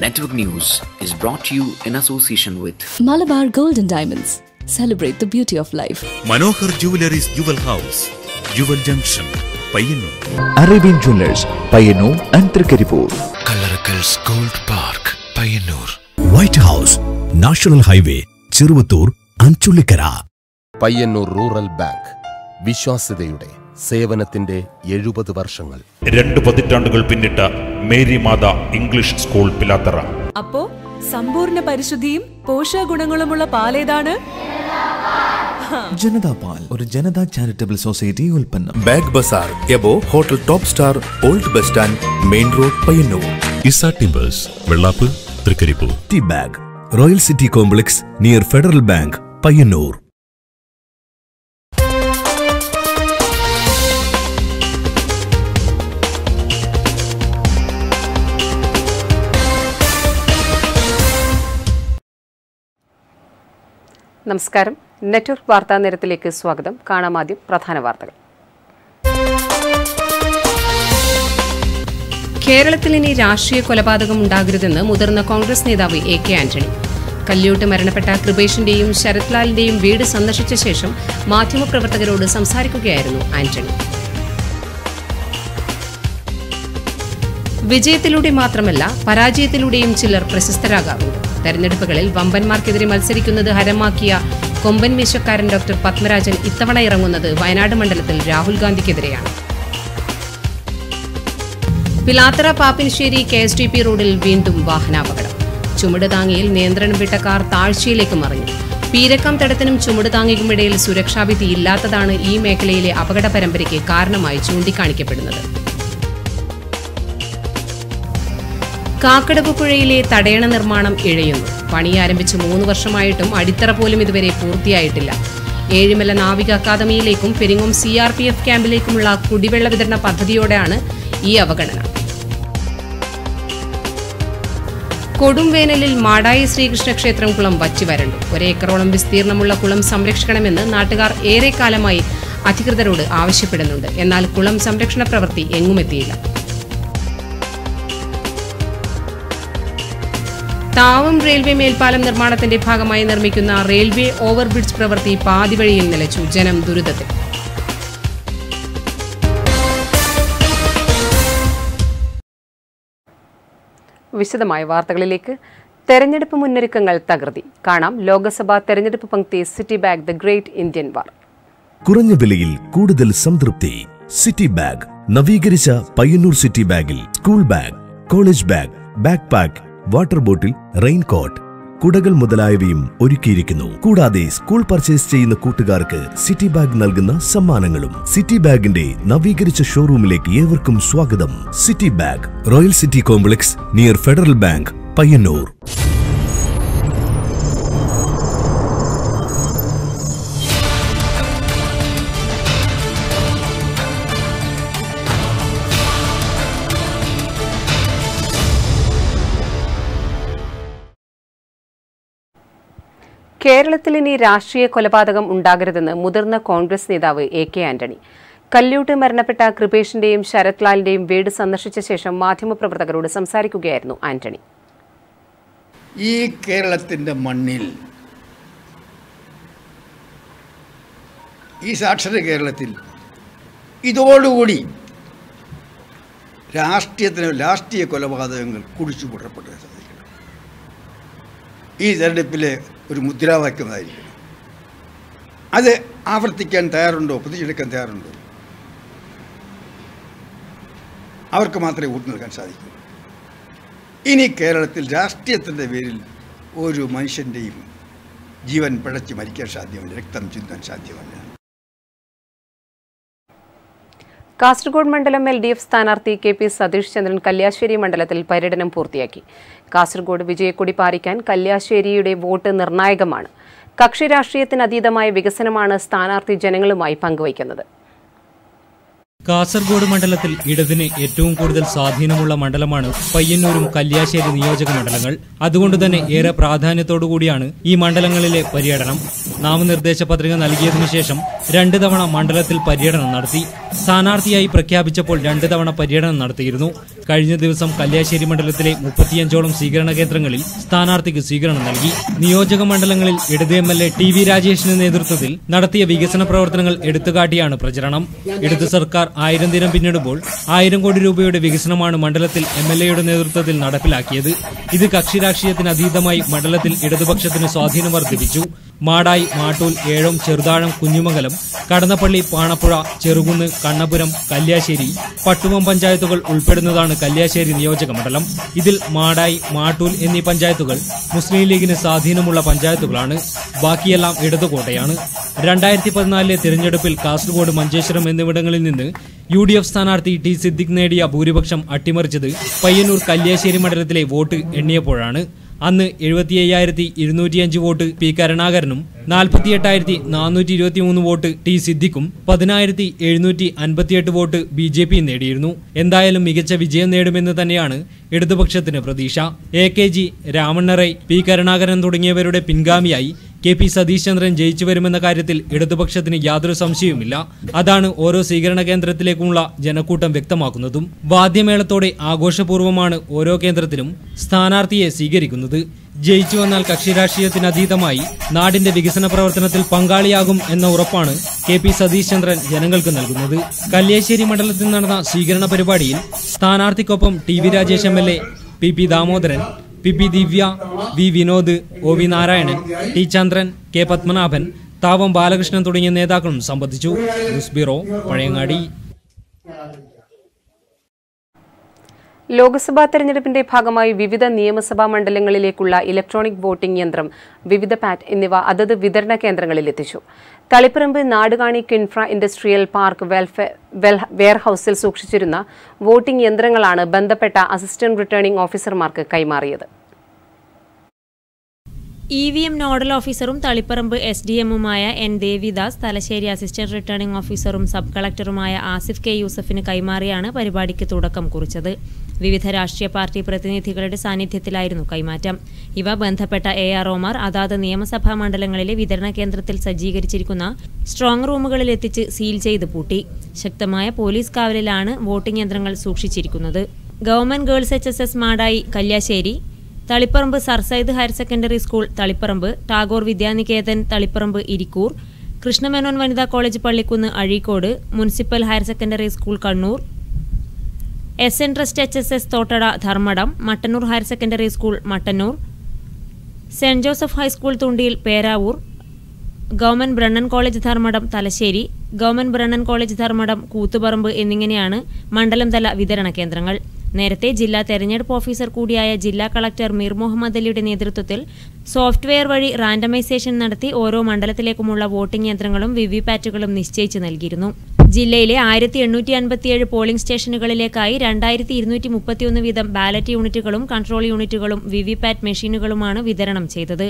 Network News is brought to you in association with Malabar Gold and Diamonds. Celebrate the beauty of life. Manohar Jewellery's Jewel House, Jewel Junction, Payyanur. Arabian Jewelers, Payyanur and Trikkaripur. Kalarakal's Gold Park, Payyanur. White House, National Highway, Chiruvattur, Anchulikara. Payyanur rural bank വിശ്വാസ്യതയുടെ സേവനത്തിന്റെ 70 വർഷങ്ങൾ. 2 പതിറ്റാണ്ടുകൾ പിന്നിട്ട Mary Matha English school Pilathara. അപ്പോ സമ്പൂർണ്ണ പരിശുദ്ധിയും പോഷകഗുണങ്ങളുമുള്ള പാലേതാണ് ജനതാ പാൽ, ഒരു ജനതാ ചാരിറ്റബിൾ സൊസൈറ്റി ഉൽപ്പന്നം. Bag Bazaar, Yabo Hotel Top Star, Old Bus Stand, Main Road, Payyanur. Issa Timbers, Vellappu, Trikkaripur. Tea Bag, Royal City Complex near Federal Bank, Payyanur. നമസ്കാരം. നെറ്റ്വർക്ക് വാർത്താ നേരത്തിലേക്ക് സ്വാഗതം. കാണാം ആദ്യം പ്രധാന വാർത്തകൾ. കേരളത്തിൽ ഇനി രാഷ്ട്രീയ കൊലപാതകം ഉണ്ടാകരുതെന്ന് മുതിർന്ന കോൺഗ്രസ് നേതാവ് AK ആന്റണി. കല്ല്യോട്ട് മരണപ്പെട്ട കൃപേഷിന്റെയും ശരത്ലാലിന്റെയും വീട് സന്ദർശിച്ച ശേഷം മാധ്യമപ്രവർത്തകരോട് സംസാരിക്കുകയായിരുന്നു ആന്റണി. വിജയത്തിലൂടെ മാത്രമല്ല പരാജയത്തിലൂടെയും ചിലർ പ്രശസ്തരാകാറുണ്ട്. തെരഞ്ഞെടുപ്പുകളിൽ വമ്പന്മാർക്കെതിരെ മത്സരിക്കുന്നത് ഹരമാക്കിയ കൊമ്പൻ മീശക്കാരൻ ഡോക്ടർ പത്മരാജൻ ഇത്തവണ ഇറങ്ങുന്നത് വയനാട് മണ്ഡലത്തിൽ രാഹുൽ ഗാന്ധിക്കെതിരെയാണ്. പിലാത്തറ പാപ്പിനിശ്ശേരി KSTP റോഡിൽ വീണ്ടും വാഹനാപകടം. ചുമട് താങ്ങിയിൽ നിയന്ത്രണം വിട്ട കാർ താഴ്ചയിലേക്ക് മറിഞ്ഞു. പീരക്കം തടത്തിനും ചുമട് താങ്ങിക്കുമിടയിൽ സുരക്ഷാഭിത്തി ഇല്ലാത്തതാണ് ഈ മേഖലയിലെ അപകട പരമ്പരയ്ക്ക് കാരണമായി ചൂണ്ടിക്കാണിക്കപ്പെടുന്നത്. കാക്കടവ് പുഴയിലെ തടയണ നിർമ്മാണം ഇഴയുന്നു. പണി ആരംഭിച്ച് 3 വർഷമായിട്ടും അടിത്തറ പോലും ഇതുവരെ പൂർത്തിയായിട്ടില്ല. ഏഴിമല നാവിക അക്കാദമിയിലേക്കും പെരിങ്ങോം CRPF ക്യാമ്പിലേക്കുമുള്ള കുടിവെള്ള വിതരണ പദ്ധതിയോടെയാണ് ഈ അവഗണന. കൊടും വേനലിൽ മാടായി ശ്രീകൃഷ്ണ ക്ഷേത്രം കുളം വറ്റിവരണ്ടു. 1 ഏക്കറോളം വിസ്തീർണമുള്ള കുളം സംരക്ഷിക്കണമെന്ന് നാട്ടുകാർ ഏറെക്കാലമായി അധികൃതരോട് ആവശ്യപ്പെടുന്നുണ്ട്. എന്നാൽ കുളം സംരക്ഷണ പ്രവൃത്തി എങ്ങുമെത്തിയില്ല. താവം റെയിൽവേ മേൽപ്പാലം നിർമ്മാണത്തിന്റെ ഭാഗമായി നിർമ്മിക്കുന്ന റെയിൽവേ ഓവർബ്രിഡ്ജ് പ്രവൃത്തി പാതിവഴിയിൽ നിലച്ചു. ജനം ദുരിതത്തിൽ. വിശദമായ വാർത്തകളിലേക്ക്. തെരഞ്ഞെടുപ്പ് മുന്നൊരുക്കങ്ങൾ തകൃതി. കാണാം ലോക്സഭാ തെരഞ്ഞെടുപ്പ് പങ്ക്തി city bag the great Indian war. കുറഞ്ഞ വിലയിൽ കൂടുതൽ സംതൃപ്തി. സിറ്റി ബാഗ് നവീകരിച്ച പയ്യന്നൂർ സിറ്റി ബാഗിൽ school bag, college bag, backpack, water bottle, raincoat, കുടകൾ മുതലായവയും ഒരുക്കിയിരിക്കുന്നു. കൂടാതെ സ്കൂൾ പർച്ചേസ് ചെയ്യുന്ന കൂട്ടുകാർക്ക് സിറ്റി ബാഗ് നൽകുന്ന സമ്മാനങ്ങളും. സിറ്റി ബാഗിന്റെ നവീകരിച്ച ഷോറൂമിലേക്ക് ഏവർക്കും സ്വാഗതം. City bag, royal city complex near federal bank, Payyanur. കേരളത്തിൽ ഇനി രാഷ്ട്രീയ കൊലപാതകം ഉണ്ടാകരുതെന്ന് മുതിർന്ന കോൺഗ്രസ് നേതാവ് AK ആന്റണി. കല്ല്യോട്ട് മരണപ്പെട്ട കൃപേഷിന്റെയും ശരത്ലാലിന്റെയും വീട് സന്ദർശിച്ച ശേഷം മാധ്യമപ്രവർത്തകരോട് സംസാരിക്കുകയായിരുന്നു ആന്റണി. ഈ കേരളത്തിൻ്റെ മണ്ണിൽ, ഈ സാക്ഷര കേരളത്തിൽ ഇതോടുകൂടി രാഷ്ട്രീയ കൊലപാതകങ്ങൾ കുടിച്ചുകൂട്ടപ്പെടാൻ സാധിക്കണം. ഈ തെരഞ്ഞെടുപ്പിലെ ഒരു മുദ്രാവാക്യമായിരിക്കണം. അത് ആവർത്തിക്കാൻ തയ്യാറുണ്ടോ, പ്രതിയെടുക്കാൻ തയ്യാറുണ്ടോ? അവർക്ക് മാത്രമേ വോട്ട് നൽകാൻ സാധിക്കൂ. ഇനി കേരളത്തിൽ രാഷ്ട്രീയത്തിൻ്റെ പേരിൽ ഒരു മനുഷ്യൻ്റെയും ജീവൻ പിഴച്ച് മരിക്കാൻ സാധ്യമല്ല, രക്തം ചിന്താൻ സാധ്യമല്ല. കാസർഗോഡ് മണ്ഡലം LDF സ്ഥാനാർത്ഥി KP സതീഷ് ചന്ദ്രൻ കല്യാശ്ശേരി മണ്ഡലത്തിൽ പര്യടനം പൂർത്തിയാക്കി. കാസർഗോഡ് വിജയക്കൊടി പാറിക്കാൻ കല്യാശ്ശേരിയുടെ വോട്ട് നിർണായകമാണ്. കക്ഷി രാഷ്ട്രീയത്തിന് അതീതമായ വികസനമാണ് സ്ഥാനാർത്ഥി ജനങ്ങളുമായി പങ്കുവയ്ക്കുന്നത്. കാസർഗോഡ് മണ്ഡലത്തിൽ ഇടതിന് ഏറ്റവും കൂടുതൽ സ്വാധീനമുള്ള മണ്ഡലമാണ് പയ്യന്നൂരും കല്യാശ്ശേരി നിയോജക മണ്ഡലങ്ങൾ. അതുകൊണ്ടുതന്നെ ഏറെ പ്രാധാന്യത്തോടുകൂടിയാണ് ഈ മണ്ഡലങ്ങളിലെ പര്യടനം. നാമനിർദ്ദേശ പത്രിക നൽകിയതിനു ശേഷം 2 തവണ മണ്ഡലത്തിൽ പര്യടനം നടത്തി. സ്ഥാനാർത്ഥിയായി പ്രഖ്യാപിച്ചപ്പോൾ 2 തവണ പര്യടനം നടത്തിയിരുന്നു. കഴിഞ്ഞ ദിവസം കല്യാശ്ശേരി മണ്ഡലത്തിലെ 35ഓളം സ്വീകരണ കേന്ദ്രങ്ങളിൽ സ്ഥാനാർത്ഥിക്ക് സ്വീകരണം നൽകി. നിയോജക മണ്ഡലങ്ങളിൽ ഇടത് MLA TV രാജേഷിന്റെ നേതൃത്വത്തിൽ നടത്തിയ വികസന പ്രവർത്തനങ്ങൾ എടുത്തുകാട്ടിയാണ് പ്രചരണം. ഇടത് സർക്കാർ 1000 ദിനം പിന്നിടുമ്പോൾ 1000 കോടി രൂപയുടെ വികസനമാണ് മണ്ഡലത്തിൽ MLAയുടെ നേതൃത്വത്തിൽ നടപ്പിലാക്കിയത്. ഇത് കക്ഷി രാഷ്ട്രീയത്തിന് അതീതമായി മണ്ഡലത്തിൽ ഇടതുപക്ഷത്തിന് സ്വാധീനം വർദ്ധിപ്പിച്ചു. മാടായി, മാട്ടൂൽ, ഏഴോം, ചെറുതാഴം, കുഞ്ഞുമംഗലം, കടന്നപ്പള്ളി, പാണപ്പുഴ, ചെറുകുന്ന്, കണ്ണപുരം, കല്യാശ്ശേരി, പട്ടുവം പഞ്ചായത്തുകൾ ഉൾപ്പെടുന്നതാണ് കല്യാശ്ശേരി നിയോജക മണ്ഡലം. ഇതിൽ മാടായി, മാട്ടൂൽ എന്നീ പഞ്ചായത്തുകൾ മുസ്ലിം ലീഗിന് സ്വാധീനമുള്ള പഞ്ചായത്തുകളാണ്. ബാക്കിയെല്ലാം ഇടതുകോട്ടയാണ്. 2014 തിരഞ്ഞെടുപ്പിൽ കാസർഗോഡ്, മഞ്ചേശ്വരം എന്നിവിടങ്ങളിൽ നിന്ന് UDF സ്ഥാനാർത്ഥി T സിദ്ദിഖ് നേടിയ ഭൂരിപക്ഷം അട്ടിമറിച്ചത് പയ്യന്നൂർ കല്യാശ്ശേരി മണ്ഡലത്തിലെ വോട്ട് എണ്ണിയപ്പോഴാണ്. അന്ന് 75,205 vote P കരുണാകരനും 48,423 vote T സിദ്ദിഖും 10,758 vote BJP നേടിയിരുന്നു. എന്തായാലും മികച്ച വിജയം നേടുമെന്ന് തന്നെയാണ് ഇടതുപക്ഷത്തിന് പ്രതീക്ഷ. AKG, രാമണ്ണറൈ, P കരുണാകരൻ തുടങ്ങിയവരുടെ പിൻഗാമിയായി KP സതീഷ് ചന്ദ്രൻ ജയിച്ചു വരുമെന്ന കാര്യത്തിൽ ഇടതുപക്ഷത്തിന് യാതൊരു സംശയവുമില്ല. അതാണ് ഓരോ സ്വീകരണ കേന്ദ്രത്തിലേക്കുമുള്ള ജനക്കൂട്ടം വ്യക്തമാക്കുന്നതും. വാദ്യമേളത്തോടെ ആഘോഷപൂർവ്വമാണ് ഓരോ കേന്ദ്രത്തിലും സ്ഥാനാർത്ഥിയെ സ്വീകരിക്കുന്നത്. ജയിച്ചു വന്നാൽ കക്ഷി രാഷ്ട്രീയത്തിനതീതമായി നാടിന്റെ വികസന പ്രവർത്തനത്തിൽ പങ്കാളിയാകും എന്ന ഉറപ്പാണ് KP സതീഷ് ചന്ദ്രൻ ജനങ്ങൾക്ക് നൽകുന്നത്. കല്യാശ്ശേരി മണ്ഡലത്തിൽ നടന്ന സ്വീകരണ പരിപാടിയിൽ സ്ഥാനാർത്ഥിക്കൊപ്പം TV Rajesh MLA, PP Damodaran, PP ദിവ്യ, V Vinod, OV Narayanan, T ചന്ദ്രൻ, K പത്മനാഭൻ, താവം ബാലകൃഷ്ണൻ തുടങ്ങിയ നേതാക്കളും സംബന്ധിച്ചു. News bureau, Pazhayangadi. ലോക്സഭാ തെരഞ്ഞെടുപ്പിന്റെ ഭാഗമായി വിവിധ നിയമസഭാ മണ്ഡലങ്ങളിലേക്കുള്ള ഇലക്ട്രോണിക് വോട്ടിംഗ് യന്ത്രം, വിവിധ പാറ്റ് എന്നിവ അതത് വിതരണ കേന്ദ്രങ്ങളിൽ എത്തിച്ചു. തളിപ്പറമ്പ് നാടുകാണി ക്വിൻഫ്ര ഇൻഡസ്ട്രിയൽ പാർക്ക് വെയർഹൌസിൽ സൂക്ഷിച്ചിരുന്ന വോട്ടിംഗ് യന്ത്രങ്ങളാണ് ബന്ധപ്പെട്ട അസിസ്റ്റന്റ് റിട്ടേണിംഗ് ഓഫീസർമാർക്ക് കൈമാറിയത്. EVM നോഡൽ ഓഫീസറും തളിപ്പറമ്പ് SDMുമായ N Devidas, Thalassery assistant returning ഓഫീസറും സബ് കളക്ടറുമായ ആസിഫ് K യൂസഫിന് കൈമാറിയാണ് പരിപാടിക്ക് തുടക്കം കുറിച്ചത്. വിവിധ രാഷ്ട്രീയ പാർട്ടി പ്രതിനിധികളുടെ സാന്നിധ്യത്തിലായിരുന്നു കൈമാറ്റം. ഇവ ബന്ധപ്പെട്ട AROമാർ അതാത് നിയമസഭാ മണ്ഡലങ്ങളിലെ വിതരണ കേന്ദ്രത്തിൽ സജ്ജീകരിച്ചിരിക്കുന്ന സ്ട്രോങ് റൂമുകളിൽ എത്തിച്ച് സീൽ ചെയ്ത് പൂട്ടി. ശക്തമായ പോലീസ് കാവലിലാണ് വോട്ടിംഗ് യന്ത്രങ്ങൾ സൂക്ഷിച്ചിരിക്കുന്നത്. Government girls HSS Madayi Kalliasseri, Taliparamba sir Syed higher secondary school Taliparamba, Tagore Vidyaniketan Taliparamba Irikkur, Krishna Menon വനിതാ college Pallikkunnu Azhikode, municipal higher secondary school Kannur, SN trust HSS Thottada Dharmadam, Mattannur higher secondary school Mattannur, saint Joseph high school Thundiyil Peravoor, government Brennen college Dharmadam Thalassery, government Brennen college Dharmadam Kuthuparamba എന്നിങ്ങനെയാണ് മണ്ഡലം തല വിതരണ കേന്ദ്രങ്ങൾ. നേരത്തെ ജില്ലാ തെരഞ്ഞെടുപ്പ് ഓഫീസർ കൂടിയായ ജില്ലാ കളക്ടർ മീർ മുഹമ്മദ് അലിയുടെ നേതൃത്വത്തിൽ സോഫ്റ്റ്വെയർ വഴി റാൻഡമൈസേഷൻ നടത്തി ഓരോ മണ്ഡലത്തിലേക്കുമുള്ള വോട്ടിംഗ് യന്ത്രങ്ങളും വിവിപാറ്റുകളും നിശ്ചയിച്ചു നൽകിയിരുന്നു. ജില്ലയിലെ 1857 പോളിംഗ് സ്റ്റേഷനുകളിലേക്കായി 2231 വീതം ബാലറ്റ് യൂണിറ്റുകളും കൺട്രോൾ യൂണിറ്റുകളും വിവിപാറ്റ് മെഷീനുകളുമാണ് വിതരണം ചെയ്തത്.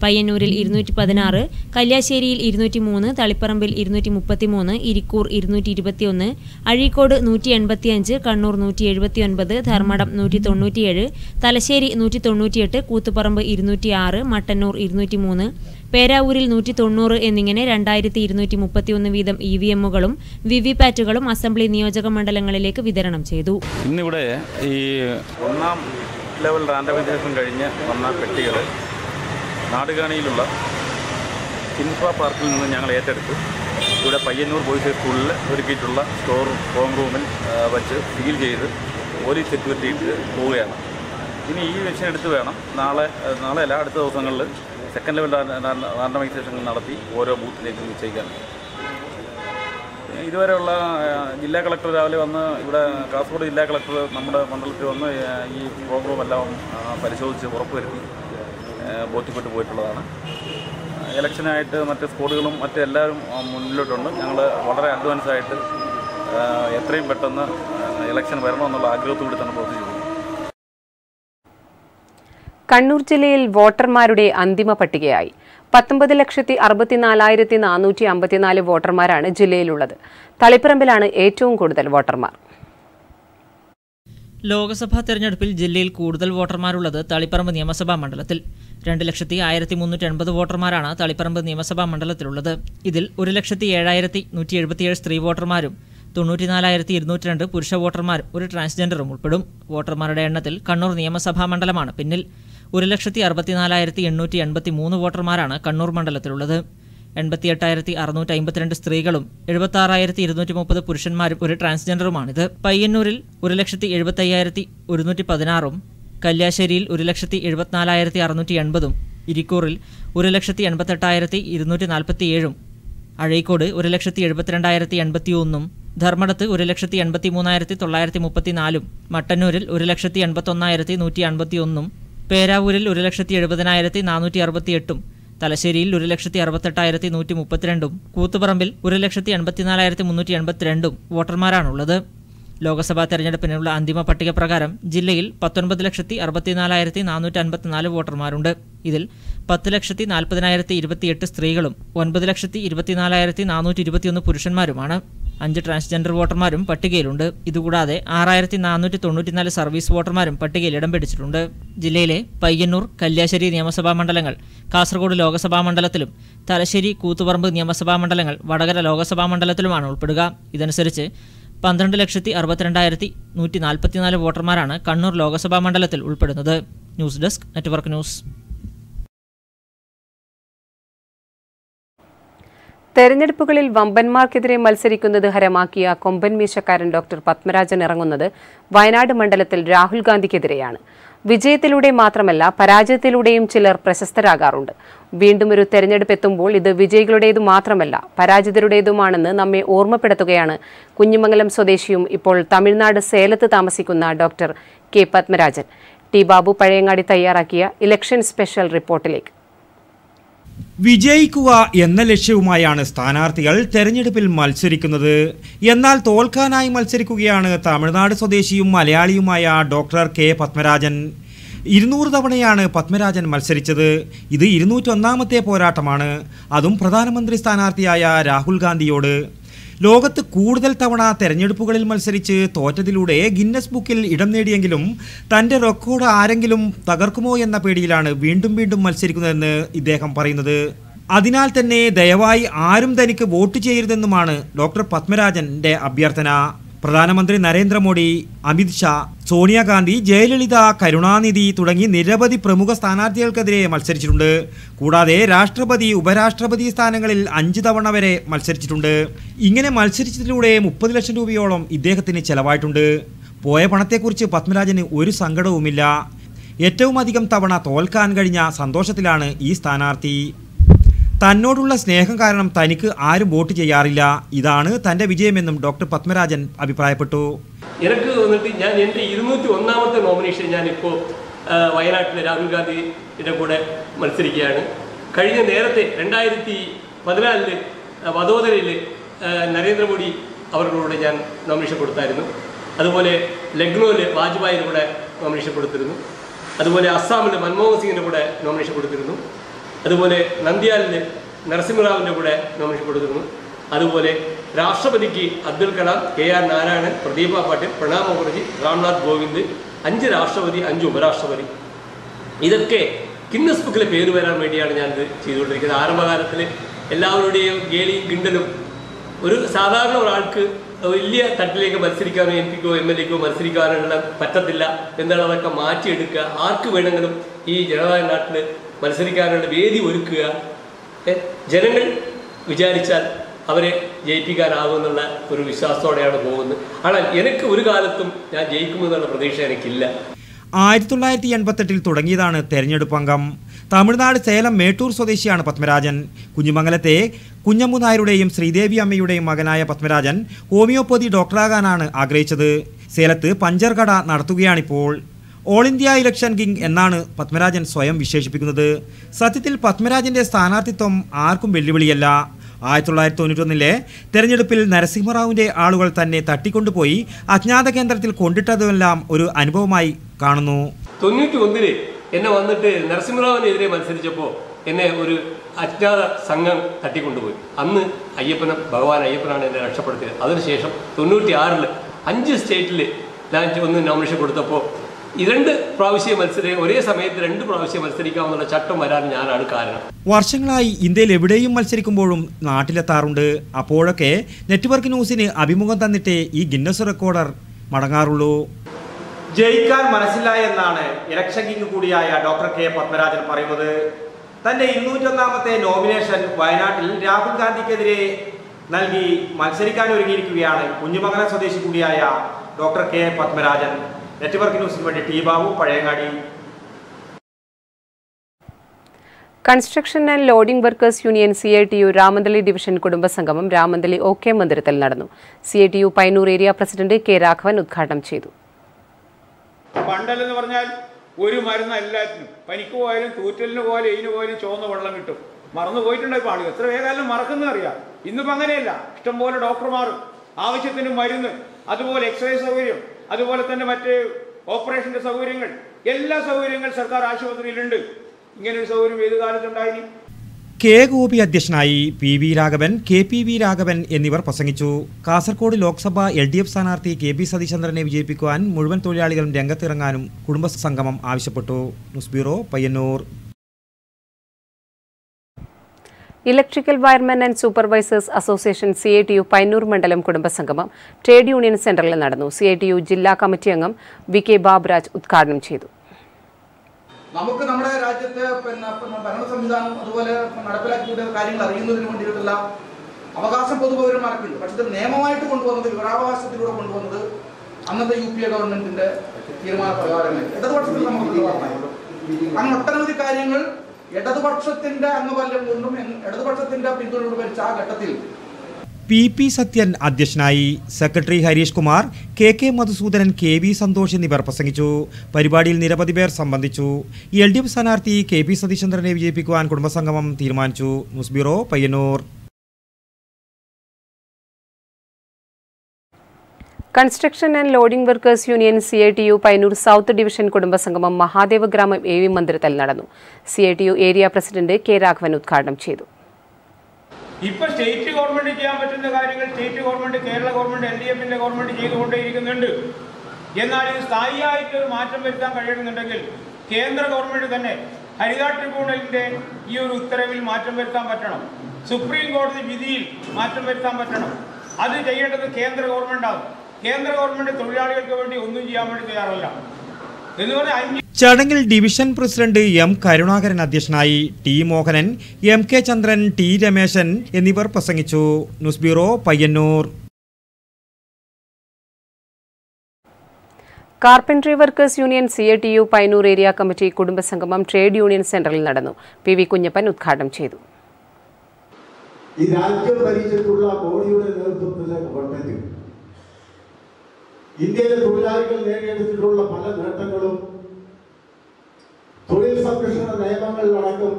പയ്യന്നൂരിൽ 216, കല്യാശ്ശേരിയിൽ 203, തളിപ്പറമ്പിൽ 233, ഇരിക്കൂർ 221, അഴീക്കോട് 185, കണ്ണൂർ 179, ധർമ്മടം 197, തലശ്ശേരി 198, കൂത്തുപറമ്പ് 206, മട്ടന്നൂർ 203, പേരാവൂരിൽ 190 എന്നിങ്ങനെ 2231 വീതം EVMുകളും വിവിപാറ്റുകളും അസംബ്ലി നിയോജക മണ്ഡലങ്ങളിലേക്ക് വിതരണം ചെയ്തു. ഇന്നിവിടെ ഈ 1ാം ലെവൽ റാൻഡമൈസേഷൻ കഴിഞ്ഞ് വന്ന പെട്ടികൾ നാടുകാണിയിലുള്ള കിൻഫ്ര പാർക്കിൽ നിന്ന് ഞങ്ങൾ ഏറ്റെടുത്ത് ഇവിടെ പയ്യന്നൂർ ബോയ്സ് സ്കൂളിൽ ഒരുക്കിയിട്ടുള്ള സ്ട്രോങ് റൂമിൽ വച്ച് സീൽ ചെയ്ത് പോലീസ് സെക്യൂരിറ്റി ഇട്ട് പോവുകയാണ്. ഇനി ഈ മെഷീൻ എടുത്ത് വേണം നാളെ അല്ല അടുത്ത ദിവസങ്ങളിൽ സെക്കൻഡ് ലെവൽ റാൻഡമൈസേഷൻ നടത്തി ഓരോ ബൂത്തിലേക്കും നിശ്ചയിക്കാൻ. ഇതുവരെയുള്ള ജില്ലാ കളക്ടർ രാവിലെ വന്ന് ഇവിടെ കാസർഗോഡ് ജില്ലാ കളക്ടർ നമ്മുടെ മണ്ഡലത്തിൽ വന്ന് ഈ സ്ട്രോങ് റൂം എല്ലാം പരിശോധിച്ച് ഉറപ്പുവരുത്തി ബോധ്യപ്പെട്ടു പോയിട്ടുള്ളതാണ്. ഇലക്ഷനായിട്ട് മറ്റ് സ്ക്വാഡുകളും മറ്റെല്ലാവരും മുന്നിലോട്ടുണ്ട്. ഞങ്ങൾ വളരെ അഡ്വാൻസായിട്ട് എത്രയും പെട്ടെന്ന് ഇലക്ഷൻ വരണമെന്നുള്ള ആഗ്രഹത്തോടെ തന്നെ പ്രവർത്തിച്ചു. കണ്ണൂർ ജില്ലയിൽ വോട്ടർമാരുടെ അന്തിമ പട്ടികയായി. 19,64,454 വോട്ടർമാരാണ് ജില്ലയിലുള്ളത്. തളിപ്പറമ്പിലാണ് ഏറ്റവും കൂടുതൽ വോട്ടർമാർ. ലോക്സഭാ തെരഞ്ഞെടുപ്പിൽ ജില്ലയിൽ കൂടുതൽ വോട്ടർമാരുള്ളത് തളിപ്പറമ്പ് നിയമസഭാ മണ്ഡലത്തിൽ. 2,01,180 വോട്ടർമാരാണ് തളിപ്പറമ്പ് നിയമസഭാ മണ്ഡലത്തിലുള്ളത്. ഇതിൽ 1,07,177 സ്ത്രീ വോട്ടർമാരും 94,202 പുരുഷ വോട്ടർമാരും ഒരു ട്രാൻസ്ജെൻഡറും ഉൾപ്പെടും. വോട്ടർമാരുടെ എണ്ണത്തിൽ കണ്ണൂർ നിയമസഭാ മണ്ഡലമാണ് പിന്നിൽ. 1,64,883 വോട്ടർമാരാണ് കണ്ണൂർ മണ്ഡലത്തിലുള്ളത്. 88,652 സ്ത്രീകളും 76,230 പുരുഷന്മാരും ഒരു ട്രാൻസ്ജെൻഡറുമാണിത്. പയ്യന്നൂരിൽ 1,75,116 കല്യാശ്ശേരിയിൽ 1,74,680 ഇരിക്കൂറിൽ 1,88,247 അഴീക്കോട് 1,72,081 ധർമ്മടത്ത് 1,83,934 മട്ടന്നൂരിൽ 1,81,151 പേരാവൂരിൽ 1,70,468 തലശ്ശേരിയിൽ 1,68,132 കൂത്തുപറമ്പിൽ 1,84,382 വോട്ടർമാരാണുള്ളത്. ലോക്സഭാ തെരഞ്ഞെടുപ്പിനുള്ള അന്തിമ പട്ടിക പ്രകാരം ജില്ലയിൽ 19,64,454 വോട്ടർമാരുണ്ട്. ഇതിൽ 10,40,028 സ്ത്രീകളും 9,24,421 പുരുഷന്മാരുമാണ്. 5 ട്രാൻസ്ജെൻഡർ വോട്ടർമാരും പട്ടികയിലുണ്ട്. ഇതുകൂടാതെ 6,494 സർവീസ് വോട്ടർമാരും പട്ടികയിൽ ഇടം പിടിച്ചിട്ടുണ്ട്. ജില്ലയിലെ പയ്യന്നൂർ, കല്യാശ്ശേരി നിയമസഭാ മണ്ഡലങ്ങൾ കാസർഗോഡ് ലോക്സഭാ മണ്ഡലത്തിലും തലശ്ശേരി, കൂത്തുപറമ്പ് നിയമസഭാ മണ്ഡലങ്ങൾ വടകര ലോക്സഭാ മണ്ഡലത്തിലുമാണ് ഉൾപ്പെടുക. ഇതനുസരിച്ച് 12,61,144 വോട്ടർമാരാണ് കണ്ണൂർ ലോക്സഭാ മണ്ഡലത്തിൽ ഉൾപ്പെടുന്നത്. News desk, network news. തെരഞ്ഞെടുപ്പുകളിൽ വമ്പന്മാർക്കെതിരെ മത്സരിക്കുന്നത് ഹരമാക്കിയ കൊമ്പൻ മീശക്കാരൻ ഡോക്ടർ പത്മരാജൻ ഇറങ്ങുന്നത് വയനാട് മണ്ഡലത്തിൽ രാഹുൽ ഗാന്ധിക്കെതിരെയാണ്. വിജയത്തിലൂടെ മാത്രമല്ല പരാജയത്തിലൂടെയും ചിലർ പ്രശസ്തരാകാറുണ്ട്. വീണ്ടും ഒരു തെരഞ്ഞെടുപ്പ് എത്തുമ്പോൾ ഇത് വിജയികളുടേതു മാത്രമല്ല പരാജിതരുടേതുമാണെന്ന് നമ്മെ ഓർമ്മപ്പെടുത്തുകയാണ് കുഞ്ഞിമംഗലം സ്വദേശിയും ഇപ്പോൾ തമിഴ്നാട് സേലത്ത് താമസിക്കുന്ന doctor K Padmarajan. T Babu Pazhayangadi തയ്യാറാക്കിയ ഇലക്ഷൻ സ്പെഷ്യൽ റിപ്പോർട്ടിലേക്ക്. വിജയിക്കുക എന്ന ലക്ഷ്യവുമായാണ് സ്ഥാനാർത്ഥികൾ തെരഞ്ഞെടുപ്പിൽ മത്സരിക്കുന്നത്. എന്നാൽ തോൽക്കാനായി മത്സരിക്കുകയാണ് തമിഴ്നാട് സ്വദേശിയും മലയാളിയുമായ ഡോക്ടർ കെ പത്മരാജൻ. 200 തവണയാണ് പത്മരാജൻ മത്സരിച്ചത്. ഇത് 201ാമത്തെ പോരാട്ടമാണ്, അതും പ്രധാനമന്ത്രി സ്ഥാനാർത്ഥിയായ രാഹുൽ ഗാന്ധിയോട്. ലോകത്ത് കൂടുതൽ തവണ തെരഞ്ഞെടുപ്പുകളിൽ മത്സരിച്ച് തോറ്റതിലൂടെ ഗിന്നസ് ബുക്കിൽ ഇടം നേടിയെങ്കിലും തൻ്റെ റെക്കോർഡ് ആരെങ്കിലും തകർക്കുമോ എന്ന പേടിയിലാണ് വീണ്ടും വീണ്ടും മത്സരിക്കുന്നതെന്ന് ഇദ്ദേഹം പറയുന്നത്. അതിനാൽ തന്നെ ദയവായി ആരും തനിക്ക് വോട്ട് ചെയ്യരുതെന്നുമാണ് ഡോക്ടർ പത്മരാജന്റെ അഭ്യർത്ഥന. പ്രധാനമന്ത്രി നരേന്ദ്രമോദി, അമിത് ഷാ, സോണിയാഗാന്ധി, ജയലളിത, കരുണാനിധി തുടങ്ങി നിരവധി പ്രമുഖ സ്ഥാനാർത്ഥികൾക്കെതിരെ മത്സരിച്ചിട്ടുണ്ട്. കൂടാതെ രാഷ്ട്രപതി, ഉപരാഷ്ട്രപതി സ്ഥാനങ്ങളിൽ 5 തവണ വരെ മത്സരിച്ചിട്ടുണ്ട്. ഇങ്ങനെ മത്സരിച്ചതിലൂടെ 30 ലക്ഷം രൂപയോളം ഇദ്ദേഹത്തിന് ചെലവായിട്ടുണ്ട്. പോയ പണത്തെക്കുറിച്ച് പത്മരാജന് ഒരു സങ്കടവുമില്ല. ഏറ്റവും അധികം തവണ തോൽക്കാൻ കഴിഞ്ഞ സന്തോഷത്തിലാണ് ഈ സ്ഥാനാർത്ഥി. തന്നോടുള്ള സ്നേഹം കാരണം തനിക്ക് ആരും വോട്ട് ചെയ്യാറില്ല. ഇതാണ് തൻ്റെ വിജയമെന്നും ഡോക്ടർ പത്മരാജൻ അഭിപ്രായപ്പെട്ടു. എനിക്ക് വന്നിട്ട് ഞാൻ എൻ്റെ 201ാമത്തെ നോമിനേഷൻ ഞാനിപ്പോൾ വയനാട്ടിലെ രാഹുൽ ഗാന്ധിയുടെ കൂടെ മത്സരിക്കുകയാണ്. കഴിഞ്ഞ നേരത്തെ 2014 വഡോദരയിൽ നരേന്ദ്രമോദി അവരുടെ കൂടെ ഞാൻ നോമിനേഷൻ കൊടുത്തായിരുന്നു. അതുപോലെ ലക്നോയിൽ വാജ്പേയിയുടെ കൂടെ നോമിനേഷൻ കൊടുത്തിരുന്നു. അതുപോലെ അസ്സാമിൽ മൻമോഹൻ സിംഗിൻ്റെ കൂടെ നോമിനേഷൻ കൊടുത്തിരുന്നു. അതുപോലെ നന്ദ്യാലിൽ നരസിംഹറാവിൻ്റെ കൂടെ നോമിനേഷൻ കൊടുത്തിരുന്നു. അതുപോലെ രാഷ്ട്രപതിക്ക് അബ്ദുൽ കലാം, KR നാരായണൻ, പ്രദീപ പാട്ടീൽ, പ്രണബ് മുഖർജി, രാംനാഥ് കോവിന്ദ്, 5 രാഷ്ട്രപതി, 5 ഉപരാഷ്ട്രപതി. ഇതൊക്കെ ഗിന്നസ് ബുക്കിലെ പേര് വരാൻ വേണ്ടിയാണ് ഞാനിത് ചെയ്തുകൊണ്ടിരിക്കുന്നത്. ആരംഭകാലത്തിൽ എല്ലാവരുടെയും ഗേലിയും കിണ്ടലും ഒരു സാധാരണ ഒരാൾക്ക് വലിയ തട്ടിലേക്ക് മത്സരിക്കാനോ MP-ക്കോ MLA-ക്കോ മത്സരിക്കാനുള്ള പറ്റത്തില്ല എന്നുള്ളതൊക്കെ മാറ്റിയെടുക്കുക. ആർക്ക് വേണമെങ്കിലും ഈ ജനതാ നാട്ടിൽ മത്സരിക്കാനുള്ള വേദി ഒരുക്കുക. ജനങ്ങൾ വിചാരിച്ചാൽ അവരെ ജയിപ്പിക്കാനാകുമെന്നുള്ള ഒരു വിശ്വാസത്തോടെയാണ് പോകുന്നത്. ஆனால் എനിക്ക് ഒരു കാലത്തും ഞാൻ ജയിക്കുമെന്നുള്ള പ്രതീക്ഷ എനിക്കില്ല. 1988 തുടങ്ങിയതാണ് തെരഞ്ഞെടുപ്പ് അംഗം. തമിഴ്നാട് സേലം മേട്ടൂർ സ്വദേശിയാണ് പത്മരാജൻ. കുഞ്ഞിമംഗലത്തെ കുഞ്ഞമ്മു നായരുടെയും ശ്രീദേവി അമ്മയുടെയും മകനായ പത്മരാജൻ ഹോമിയോപ്പതി ഡോക്ടറാകാനാണ് ആഗ്രഹിച്ചത്. സേലത്ത് പഞ്ചർ കട നടത്തുകയാണിപ്പോൾ. ഓൾ ഇന്ത്യ ഇലക്ഷൻ കിങ് എന്നാണ് പത്മരാജൻ സ്വയം വിശേഷിപ്പിക്കുന്നത്. സത്യത്തിൽ പത്മരാജന്റെ സ്ഥാനാർത്ഥിത്വം ആർക്കും വെല്ലുവിളിയല്ല. 1991 തെരഞ്ഞെടുപ്പിൽ നരസിംഹറാവുവിന്റെ ആളുകൾ തന്നെ തട്ടിക്കൊണ്ടുപോയി അജ്ഞാത കേന്ദ്രത്തിൽ കൊണ്ടിട്ടതെല്ലാം ഒരു അനുഭവമായി കാണുന്നു. 91 എന്നെ വന്നിട്ട് നരസിംഹറാവിനെതിരെ മത്സരിച്ചപ്പോൾ എന്നെ ഒരു അജ്ഞാത സംഘം തട്ടിക്കൊണ്ടുപോയി. അന്ന് ഭഗവാൻ അയ്യപ്പനാണ് എന്നെ രക്ഷപ്പെടുത്തിയത്. അതിനുശേഷം 96 5 സ്റ്റേറ്റിൽ ഞാൻ ഒന്ന് നോമിനേഷൻ കൊടുത്തപ്പോൾ 2 പ്രാവശ്യം ഒരേ സമയത്ത് 2 പ്രാവശ്യം മത്സരിക്കാമെന്നുള്ള ചട്ടം വരാൻ ഞാനാണ് കാരണം. വർഷങ്ങളായി ഇന്ത്യയിൽ എവിടെയും മത്സരിക്കുമ്പോഴും നാട്ടിലെത്താറുണ്ട്. അപ്പോഴൊക്കെ നെറ്റ്വർക്ക് ന്യൂസിന് അഭിമുഖം തന്നിട്ടേ ഈ ഗിന്നസ് റെക്കോർഡർ മടങ്ങാറുള്ളൂ. ജയിക്കാൻ മനസ്സില്ല എന്നാണ് ഇലക്ഷൻ കിങ് കൂടിയായ ഡോക്ടർ കെ പത്മരാജൻ പറയുന്നത്. തന്റെ 201ാമത്തെ നോമിനേഷൻ വയനാട്ടിൽ രാഹുൽ ഗാന്ധിക്കെതിരെ നൽകി മത്സരിക്കാൻ ഒരുങ്ങിയിരിക്കുകയാണ് കുഞ്ഞുമംഗലം സ്വദേശി കൂടിയായ ഡോക്ടർ കെ പത്മരാജൻ. നെറ്റ്വർക്ക് ന്യൂസിന് വേണ്ടി T Babu, Pazhayangadi. Construction and loading workers union CITU Ramanthali division കുടുംബസംഗമം രാമന്തളി OK മന്ദിരത്തിൽ നടന്നു. CITU Payyanur area president K Raghavan ഉദ്ഘാടനം ചെയ്തു. പണ്ടെന്ന് പറഞ്ഞാൽ ഒരു മരുന്ന് എല്ലാത്തിനും, പനിക്ക് പോയാലും തൂറ്റലിന് പോയാലും ഇതിന് പോയാലും ചുവന്ന വെള്ളം കിട്ടും. മറന്നു പോയിട്ടുണ്ടോ ഇപ്പോൾ ആളുകൾ? എത്ര വേഗം മറക്കുന്നത് അറിയാം. ഇന്നിപ്പോൾ അങ്ങനെയല്ല. ഇഷ്ടംപോലെ ഡോക്ടർമാരും ആവശ്യത്തിന് മരുന്ന്, അതുപോലെ എക്സ്റേ സൗകര്യം, അതുപോലെ തന്നെ മറ്റ് ഓപ്പറേഷൻ്റെ സൗകര്യങ്ങൾ, എല്ലാ സൗകര്യങ്ങൾ സർക്കാർ ആശുപത്രിയിലുണ്ട്. ഇങ്ങനൊരു സൗകര്യം ഏത് കാലത്തുണ്ടായി? കെ ഗോപി അധ്യക്ഷനായി, PV രാഘവൻ, KPV രാഘവൻ എന്നിവർ പ്രസംഗിച്ചു. കാസർഗോഡ് ലോക്സഭ LDF സ്ഥാനാർത്ഥി KP സതീശചന്ദ്രനെ വിജയിപ്പിക്കുവാൻ മുഴുവൻ തൊഴിലാളികളും രംഗത്തിറങ്ങാനും കുടുംബസംഗമം ആവശ്യപ്പെട്ടു. News bureau, Payyanur. Electrical wiremen and supervisors association CITU Payyanur മണ്ഡലം കുടുംബസംഗമം ട്രേഡ് യൂണിയൻ സെന്ററിൽ നടന്നു. CITU ജില്ലാ കമ്മിറ്റി അംഗം VK ബാബുരാജ് ഉദ്ഘാടനം ചെയ്തു. നമുക്ക് നമ്മുടെ രാജ്യത്തെ ഭരണ സംവിധാനം അതുപോലെ നടപ്പിലാക്കിയ കാര്യങ്ങൾ അറിയുന്നതിന് വേണ്ടിയിട്ടുള്ള അവകാശം പൊതുപൗരന്മാർക്കുണ്ട്. പക്ഷെ ഇത് നിയമമായിട്ട് കൊണ്ടുവന്നത്, വിവരാവകാശത്തിലൂടെ കൊണ്ടുവന്നത് അന്നത്തെ UPA ഗവൺമെന്റിന്റെ തീരുമാനപ്രകാരമായി ഇടതുപക്ഷത്തിൽ നമുക്ക് അങ്ങനെ ഒട്ടനവധി കാര്യങ്ങൾ ഇടതുപക്ഷത്തിന്റെ അംഗബലം കൊണ്ടും ഇടതുപക്ഷത്തിന്റെ പിന്തുണയോട് ഭരിച്ച ആ ഘട്ടത്തിൽ PP സത്യൻ അധ്യക്ഷനായി. Secretary Harish Kumar, KK Madhusoodanan, KV Santhosh എന്നിവർ പ്രസംഗിച്ചു. പരിപാടിയിൽ നിരവധി പേർ സംബന്ധിച്ചു. LDF സ്ഥാനാർത്ഥി KP സതീശചന്ദ്രനെ വിജയിപ്പിക്കുവാൻ കുടുംബസംഗമം തീരുമാനിച്ചു. News bureau, Payyanur. Construction and loading workers union CITU Payyanur south division കുടുംബസംഗമം മഹാദേവ ഗ്രാമം AV മന്ദിരത്തിൽ നടന്നു. CITU area president K Raghavan ഉദ്ഘാടനം ചെയ്തു. ഇപ്പൊ സ്റ്റേറ്റ് ഗവൺമെന്റ് ചെയ്യാൻ പറ്റുന്ന കാര്യങ്ങൾ സ്റ്റേറ്റ് ഗവൺമെന്റ്, കേരള ഗവൺമെന്റ്, LDFന്റെ ഗവൺമെന്റ് ചെയ്തുകൊണ്ടേയിരിക്കുന്നുണ്ട്. എന്നാൽ ഇത് സ്ഥായിയായിട്ടൊരു മാറ്റം വരുത്താൻ കഴിയണമെന്നുണ്ടെങ്കിൽ കേന്ദ്ര ഗവൺമെന്റ് തന്നെ ഹരിത ട്രിബ്യൂണലിന്റെ ഈ ഒരു ഉത്തരവിൽ മാറ്റം വരുത്താൻ പറ്റണം. സുപ്രീം കോടതി വിധിയിൽ മാറ്റം വരുത്താൻ പറ്റണം. അത് ചെയ്യേണ്ടത് കേന്ദ്ര ഗവൺമെന്റ് ആകും. കേന്ദ്ര ഗവൺമെന്റ് തൊഴിലാളികൾക്ക് വേണ്ടി ഒന്നും ചെയ്യാൻ വേണ്ടി തയ്യാറല്ല എന്ന് പറഞ്ഞാൽ ചടങ്ങിൽ ഡിവിഷൻ പ്രസിഡന്റ് M കരുണാകരൻ അധ്യക്ഷനായി. T മോഹനൻ, MK ചന്ദ്രൻ, T രമേശൻ എന്നിവർ പ്രസംഗിച്ചു. News bureau, Payyanur. Carpentry workers union CITU Payyanur area committee കുടുംബസംഗമം ട്രേഡ് യൂണിയൻ സെന്ററിൽ നടന്നു. PV കുഞ്ഞപ്പൻ ഉദ്ഘാടനം ചെയ്തു. ഈ രാജ്യം ഭരിച്ചിട്ടുള്ള മോഡിയുടെ നേതൃത്വത്തിലെ ഗവൺമെന്റ് ഇന്ത്യയിലെ തൊഴിലാളികൾ നേടിയെടുത്തിട്ടുള്ള പല നേട്ടങ്ങളും തൊഴിൽ സംരക്ഷണ നിയമങ്ങളിലടക്കം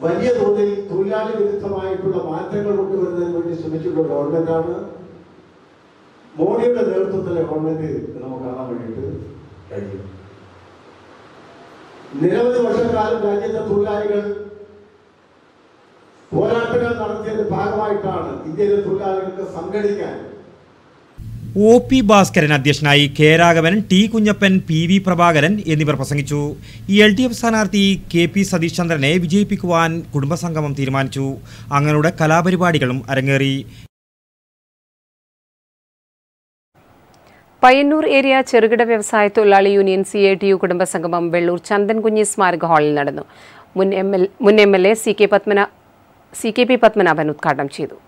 വലിയ തോതിൽ തൊഴിലാളി വിരുദ്ധമായിട്ടുള്ള മാറ്റങ്ങൾ കൊണ്ടുവരുന്നതിന് വേണ്ടി ശ്രമിച്ചിട്ടുള്ള ഗവൺമെന്റാണ് മോഡിയുടെ നേതൃത്വത്തിലെ ഗവൺമെന്റ് നമുക്ക് കാണാൻ വേണ്ടിയിട്ട് കഴിയും. നിരവധി വർഷക്കാലം രാജ്യത്തെ തൊഴിലാളികൾ പോരാട്ടങ്ങൾ നടത്തിയതിന്റെ ഭാഗമായിട്ടാണ് ഇന്ത്യയിലെ തൊഴിലാളികൾക്ക് സംഘടിക്കാൻ. OP ഭാസ്കരൻ അധ്യക്ഷനായി. K Raghavan, T Kunjappan, PV Prabhakaran എന്നിവർ പ്രസംഗിച്ചു. LDF സ്ഥാനാർത്ഥി KP സതീശചന്ദ്രനെ വിജയിപ്പിക്കുവാൻ കുടുംബസംഗമം തീരുമാനിച്ചു. അംഗങ്ങളുടെ കലാപരിപാടികളും അരങ്ങേറി. പയ്യന്നൂർ ഏരിയ ചെറുകിട വ്യവസായ തൊഴിലാളി യൂണിയൻ CITU കുടുംബസംഗമം വെള്ളൂർ ചന്ദൻ കുഞ്ഞി സ്മാരക ഹാളിൽ നടന്നു. മുൻ MLA CKP പത്മനാഭൻ ഉദ്ഘാടനം ചെയ്തു.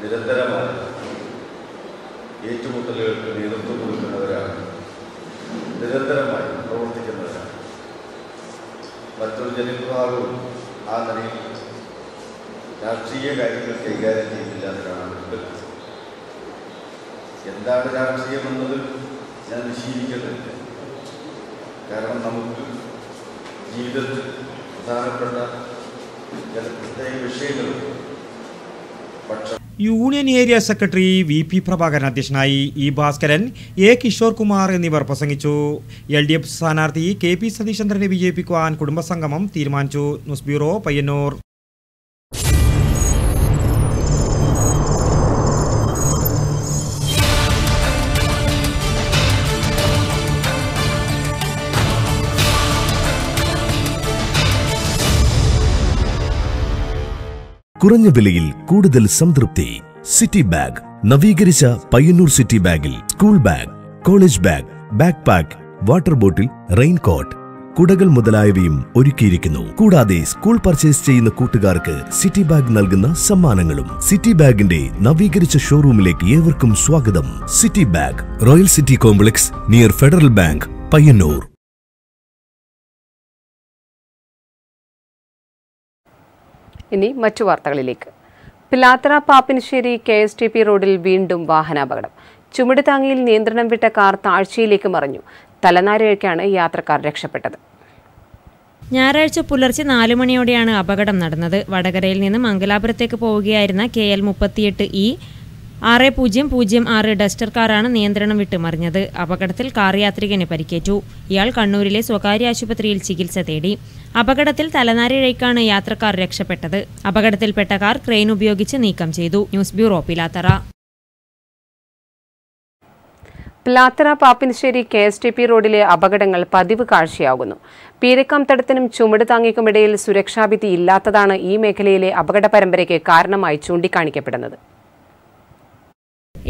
നിരന്തരമായ ഏറ്റുമുട്ടലുകൾക്ക് നേതൃത്വം കൊടുക്കുന്നവരാണ്, നിരന്തരമായി പ്രവർത്തിക്കുന്നവരാണ്. മറ്റൊരു ജനവിഭാഗവും ആ നിലയിൽ രാഷ്ട്രീയ കാര്യങ്ങൾ കൈകാര്യം ചെയ്യുന്നില്ല എന്നതാണ്. എന്താണ് രാഷ്ട്രീയമെന്നത് ഞാൻ നിശ്ചയിക്കുന്നില്ല. കാരണം നമുക്ക് ജീവിതത്തിൽ പ്രധാനപ്പെട്ട ചില പ്രത്യേക വിഷയങ്ങളുണ്ട്. പക്ഷം union area secretary VP Prabhakaran അധ്യക്ഷനായി. ഇ ഭാസ്കരൻ, A കിഷോർ കുമാർ എന്നിവർ പ്രസംഗിച്ചു. LDF സ്ഥാനാർത്ഥി KP സതീശചന്ദ്രനെ വിജയിപ്പിക്കുവാൻ കുടുംബസംഗമം തീരുമാനിച്ചു. News bureau, Payyanur. കുറഞ്ഞ വിലയിൽ കൂടുതൽ സംതൃപ്തി. സിറ്റി ബാഗ് നവീകരിച്ച പയ്യന്നൂർ സിറ്റി ബാഗിൽ school bag, college bag, backpack, water bottle, raincoat, കുടകൾ മുതലായവയും ഒരുക്കിയിരിക്കുന്നു. കൂടാതെ സ്കൂൾ പർച്ചേസ് ചെയ്യുന്ന കൂട്ടുകാർക്ക് സിറ്റി ബാഗ് നൽകുന്ന സമ്മാനങ്ങളും. സിറ്റി ബാഗിന്റെ നവീകരിച്ച ഷോറൂമിലേക്ക് ഏവർക്കും സ്വാഗതം. City bag, royal city complex near federal bank, Payyanur. ഇനി മറ്റു വാർത്തകളിലേക്ക്. പിലാത്തറ പാപ്പിനിശ്ശേരി KSTP റോഡിൽ വീണ്ടും വാഹനാപകടം. ചുമട് താങ്ങിയിൽ നിയന്ത്രണം വിട്ട കാർ താഴ്ചയിലേക്ക് മറിഞ്ഞു. തലനാരിഴയ്ക്കാണ് യാത്രക്കാർ രക്ഷപ്പെട്ടത്. ഞായറാഴ്ച പുലർച്ചെ 4 മണിയോടെയാണ് അപകടം നടന്നത്. വടകരയിൽ നിന്ന് മംഗലാപുരത്തേക്ക് പോവുകയായിരുന്ന KL 38E 6006 ഡസ്റ്റർ കാറാണ് നിയന്ത്രണം വിട്ട് മറിഞ്ഞത്. അപകടത്തിൽ കാർ യാത്രികന് പരിക്കേറ്റു. ഇയാൾ കണ്ണൂരിലെ സ്വകാര്യ ആശുപത്രിയിൽ ചികിത്സ തേടി. അപകടത്തിൽ തലനാരിഴയ്ക്കാണ് യാത്രക്കാർ രക്ഷപ്പെട്ടത്. അപകടത്തിൽപ്പെട്ട കാർ ക്രെയിൻ ഉപയോഗിച്ച് നീക്കം ചെയ്തു. News bureau, Pilathara. Pilathara Pappinissery KSTP റോഡിലെ അപകടങ്ങൾ പതിവ് കാഴ്ചയാകുന്നു. പീരക്കാം തടത്തിനും ചുമട് താങ്ങിക്കുമിടയിൽ സുരക്ഷാഭിത്തി ഇല്ലാത്തതാണ് ഈ മേഖലയിലെ അപകട പരമ്പരയ്ക്ക് കാരണമായി ചൂണ്ടിക്കാണിക്കപ്പെടുന്നത്.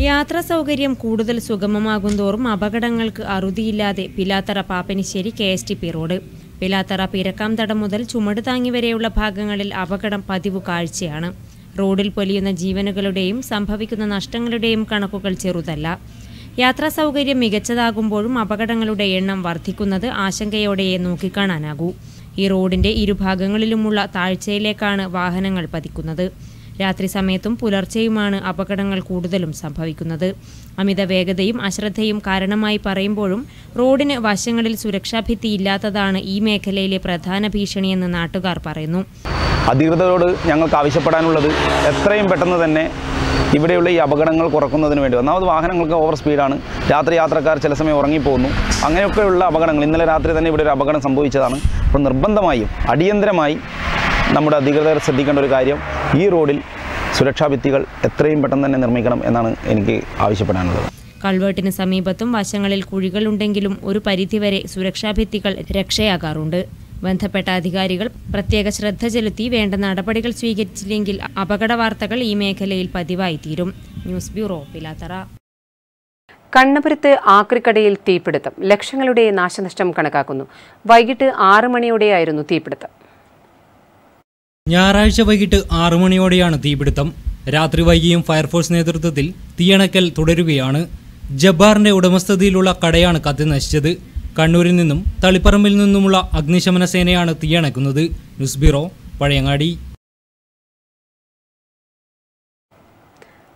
യാത്രാ സൗകര്യം കൂടുതൽ സുഗമമാകുന്തോറും അപകടങ്ങൾക്ക് അറുതിയില്ലാതെ പിലാത്തറ പാപ്പിനിശ്ശേരി KSTP റോഡ്. പിലാത്തറ പീരക്കാം തടം മുതൽ ചുമട് താങ്ങി വരെയുള്ള ഭാഗങ്ങളിൽ അപകടം പതിവ് കാഴ്ചയാണ്. റോഡിൽ പൊലിയുന്ന ജീവനുകളുടെയും സംഭവിക്കുന്ന നഷ്ടങ്ങളുടെയും കണക്കുകൾ ചെറുതല്ല. യാത്രാ സൗകര്യം മികച്ചതാകുമ്പോഴും അപകടങ്ങളുടെ എണ്ണം വർദ്ധിക്കുന്നത് ആശങ്കയോടെയേ നോക്കിക്കാണാനാകൂ. ഈ റോഡിന്റെ ഇരുഭാഗങ്ങളിലുമുള്ള താഴ്ചയിലേക്കാണ് വാഹനങ്ങൾ പതിക്കുന്നത്. രാത്രി സമയത്തും പുലർച്ചെയുമാണ് അപകടങ്ങൾ കൂടുതലും സംഭവിക്കുന്നത്. അമിത വേഗതയും അശ്രദ്ധയും കാരണമായി പറയുമ്പോഴും റോഡിന് വശങ്ങളിൽ സുരക്ഷാഭിത്തി ഇല്ലാത്തതാണ് ഈ മേഖലയിലെ പ്രധാന ഭീഷണിയെന്ന് നാട്ടുകാർ പറയുന്നു. അധികൃതരോട് ഞങ്ങൾക്ക് ആവശ്യപ്പെടാനുള്ളത് എത്രയും പെട്ടെന്ന് തന്നെ ഇവിടെയുള്ള ഈ അപകടങ്ങൾ കുറക്കുന്നതിന് വേണ്ടി. ഒന്നാമത് വാഹനങ്ങൾക്ക് ഓവർ സ്പീഡാണ്. രാത്രി യാത്രക്കാർ ചില സമയം ഉറങ്ങിപ്പോകുന്നു. അങ്ങനെയൊക്കെയുള്ള അപകടങ്ങൾ. ഇന്നലെ രാത്രി തന്നെ ഇവിടെ ഒരു അപകടം സംഭവിച്ചതാണ്. അപ്പോൾ നിർബന്ധമായും അടിയന്തരമായി നമ്മുടെ അധികൃതർ ശ്രദ്ധിക്കേണ്ട ഒരു കാര്യം, ഈ റോഡിൽ സുരക്ഷാ ഭിത്തികൾ എത്രയും പെട്ടെന്ന് തന്നെ നിർമ്മിക്കണം എന്നാണ് എനിക്ക് ആവശ്യപ്പെടാനുള്ളത്. കൾവേട്ടിന് സമീപത്തും വശങ്ങളിൽ കുഴികളുണ്ടെങ്കിലും ഒരു പരിധിവരെ സുരക്ഷാ ഭിത്തികൾ രക്ഷയാകാറുണ്ട്. ബന്ധപ്പെട്ട അധികാരികൾ പ്രത്യേക ശ്രദ്ധ ചെലുത്തി വേണ്ട നടപടികൾ സ്വീകരിച്ചില്ലെങ്കിൽ അപകട വാർത്തകൾ ഈ മേഖലയിൽ പതിവായി തീരും. News bureau, Pilathara. കണ്ണപുരത്ത് ആക്രിക്കടയിൽ തീപിടുത്തം. ലക്ഷങ്ങളുടെ നാശനഷ്ടം കണക്കാക്കുന്നു. വൈകിട്ട് 6 മണിയോടെയായിരുന്നു തീപിടുത്തം. ഞായറാഴ്ച വൈകിട്ട് 6 മണിയോടെയാണ് തീപിടുത്തം. രാത്രി വൈകിയും ഫയർഫോഴ്സ് നേതൃത്വത്തിൽ തീയണക്കൽ തുടരുകയാണ്. ജബ്ബാറിന്റെ ഉടമസ്ഥതയിലുള്ള കടയാണ് കത്തി നശിച്ചത്. കണ്ണൂരിൽ നിന്നും തളിപ്പറമ്പിൽ നിന്നുമുള്ള അഗ്നിശമന സേനയാണ് തീയണക്കുന്നത്. News bureau, Pazhayangadi.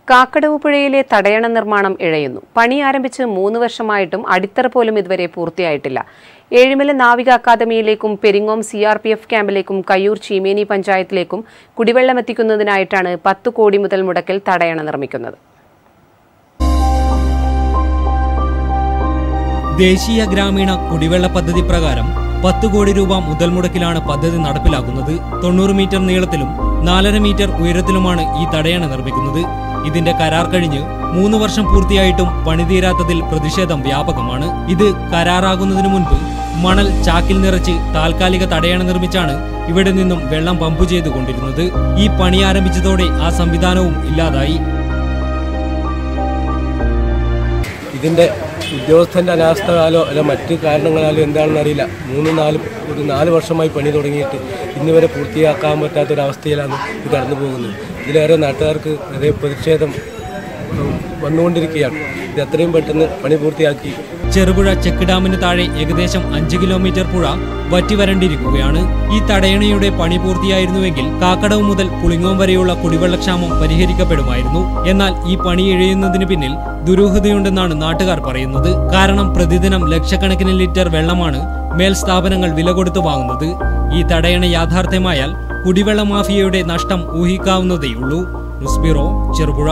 കാക്കടവ് പുഴയിലെ തടയണ നിർമ്മാണം ഇഴയുന്നു. പണി ആരംഭിച്ച് 3 വർഷമായിട്ടും അടിത്തറ പോലും ഇതുവരെ പൂർത്തിയായിട്ടില്ല. ഏഴിമല നാവിക അക്കാദമിയിലേക്കും പെരിങ്ങോം CRPF ക്യാമ്പിലേക്കും കയ്യൂർ ചീമേനി പഞ്ചായത്തിലേക്കും കുടിവെള്ളം എത്തിക്കുന്നതിനായിട്ടാണ് 10 കോടി മുതൽ മുടക്കിൽ തടയണ നിർമ്മിക്കുന്നത്. ദേശീയ ഗ്രാമീണ കുടിവെള്ള പദ്ധതി പ്രകാരം 10 കോടി രൂപ മുതൽ മുടക്കിലാണ് പദ്ധതി നടപ്പിലാക്കുന്നത്. 90 മീറ്റർ നീളത്തിലും 4.5 മീറ്റർ ഉയരത്തിലുമാണ് ഈ തടയണ നിർമ്മിക്കുന്നത്. ഇതിന്റെ കരാർ കഴിഞ്ഞ് 3 വർഷം പൂർത്തിയായിട്ടും പണിതീരാത്തതിൽ പ്രതിഷേധം വ്യാപകമാണ്. ഇത് കരാറാകുന്നതിനു മുൻപ് മണൽ ചാക്കിൽ നിറച്ച് താൽക്കാലിക തടയണ നിർമ്മിച്ചാണ് ഇവിടെ നിന്നും വെള്ളം പമ്പ് ചെയ്തുകൊണ്ടിരുന്നത്. ഈ പണി ആരംഭിച്ചതോടെ ആ സംവിധാനവും ഇല്ലാതായി. ഇതിന്റെ ഉദ്യോഗസ്ഥന്റെ അനാസ്ഥകളാലോ അല്ല മറ്റു കാരണങ്ങളാലോ എന്താണെന്ന് അറിയില്ല. 4 വർഷമായി പണി തുടങ്ങിയിട്ട് ഇന്നുവരെ പൂർത്തിയാക്കാൻ പറ്റാത്തൊരവസ്ഥയിലാണ് ഇത് കടന്നു പോകുന്നത്. ഇതിലേറെ നാട്ടുകാർക്ക് അതേ പ്രതിഷേധം വന്നുകൊണ്ടിരിക്കുകയാണ്. ഇത് എത്രയും പെട്ടെന്ന് പണി പൂർത്തിയാക്കി. ചെറുപുഴ ചെക്ക് ഡാമിന് താഴെ ഏകദേശം 5 കിലോമീറ്റർ പുഴ വറ്റിവരണ്ടിരിക്കുകയാണ്. ഈ തടയണയുടെ പണി പൂർത്തിയായിരുന്നുവെങ്കിൽ കാക്കടവ് മുതൽ പുളിങ്ങോം വരെയുള്ള കുടിവെള്ളക്ഷാമം പരിഹരിക്കപ്പെടുമായിരുന്നു. എന്നാൽ ഈ പണി ഇഴയുന്നതിന് പിന്നിൽ ദുരൂഹതയുണ്ടെന്നാണ് നാട്ടുകാർ പറയുന്നത്. കാരണം പ്രതിദിനം ലക്ഷക്കണക്കിന് ലിറ്റർ വെള്ളമാണ് മേൽസ്ഥാപനങ്ങൾ വില കൊടുത്തു വാങ്ങുന്നത്. ഈ തടയണ യാഥാർത്ഥ്യമായാൽ കുടിവെള്ള മാഫിയയുടെ നഷ്ടം ഊഹിക്കാവുന്നതേയുള്ളൂ. News bureau, Cherupuzha.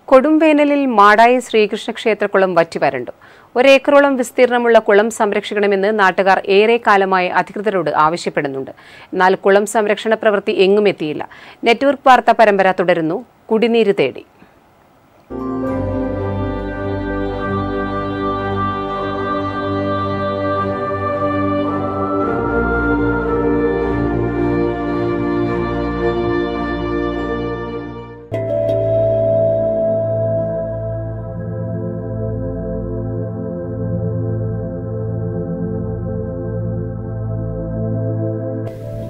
കൊടുംവേനലിൽ മാടായി ശ്രീകൃഷ്ണ ക്ഷേത്രക്കുളം വറ്റിവരണ്ടു. ഒരേക്കറോളം വിസ്തീർണമുള്ള കുളം സംരക്ഷിക്കണമെന്ന് നാട്ടുകാർ ഏറെ കാലമായി അധികൃതരോട് ആവശ്യപ്പെടുന്നുണ്ട്. എന്നാൽ കുളം സംരക്ഷണ പ്രവൃത്തി എങ്ങും എത്തിയില്ല. നെറ്റ്വർക്ക് വാർത്താ പരമ്പര തുടരുന്നു. കുടിനീര് തേടി.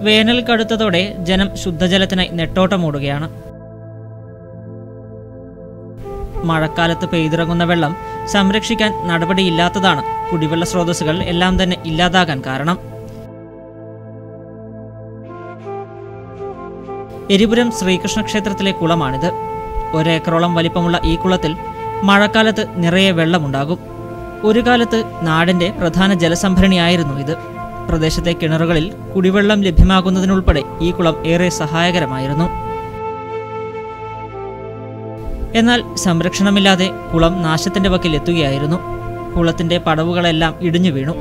വേനൽ കടുത്തതോടെ ജനം ശുദ്ധജലത്തിനായി നെട്ടോട്ടമോടുകയാണ്. മഴക്കാലത്ത് പെയ്തിറങ്ങുന്ന വെള്ളം സംരക്ഷിക്കാൻ നടപടിയില്ലാത്തതാണ് കുടിവെള്ള സ്രോതസ്സുകൾ എല്ലാം തന്നെ ഇല്ലാതാകാൻ കാരണം. എരിപുരം ശ്രീകൃഷ്ണ ക്ഷേത്രത്തിലെ കുളമാണിത്. ഒരേക്കറോളം വലിപ്പമുള്ള ഈ കുളത്തിൽ മഴക്കാലത്ത് നിറയെ വെള്ളമുണ്ടാകും. ഒരു കാലത്ത് നാടിന്റെ പ്രധാന ജലസംഭരണിയായിരുന്നു ഇത്. പ്രദേശത്തെ കിണറുകളിൽ കുടിവെള്ളം ലഭ്യമാകുന്നതിനുൾപ്പെടെ ഈ കുളം ഏറെ സഹായകരമായിരുന്നു. എന്നാൽ സംരക്ഷണമില്ലാതെ കുളം നാശത്തിന്റെ വക്കിൽ എത്തുകയായിരുന്നു. കുളത്തിന്റെ പടവുകളെല്ലാം ഇടിഞ്ഞു വീണു.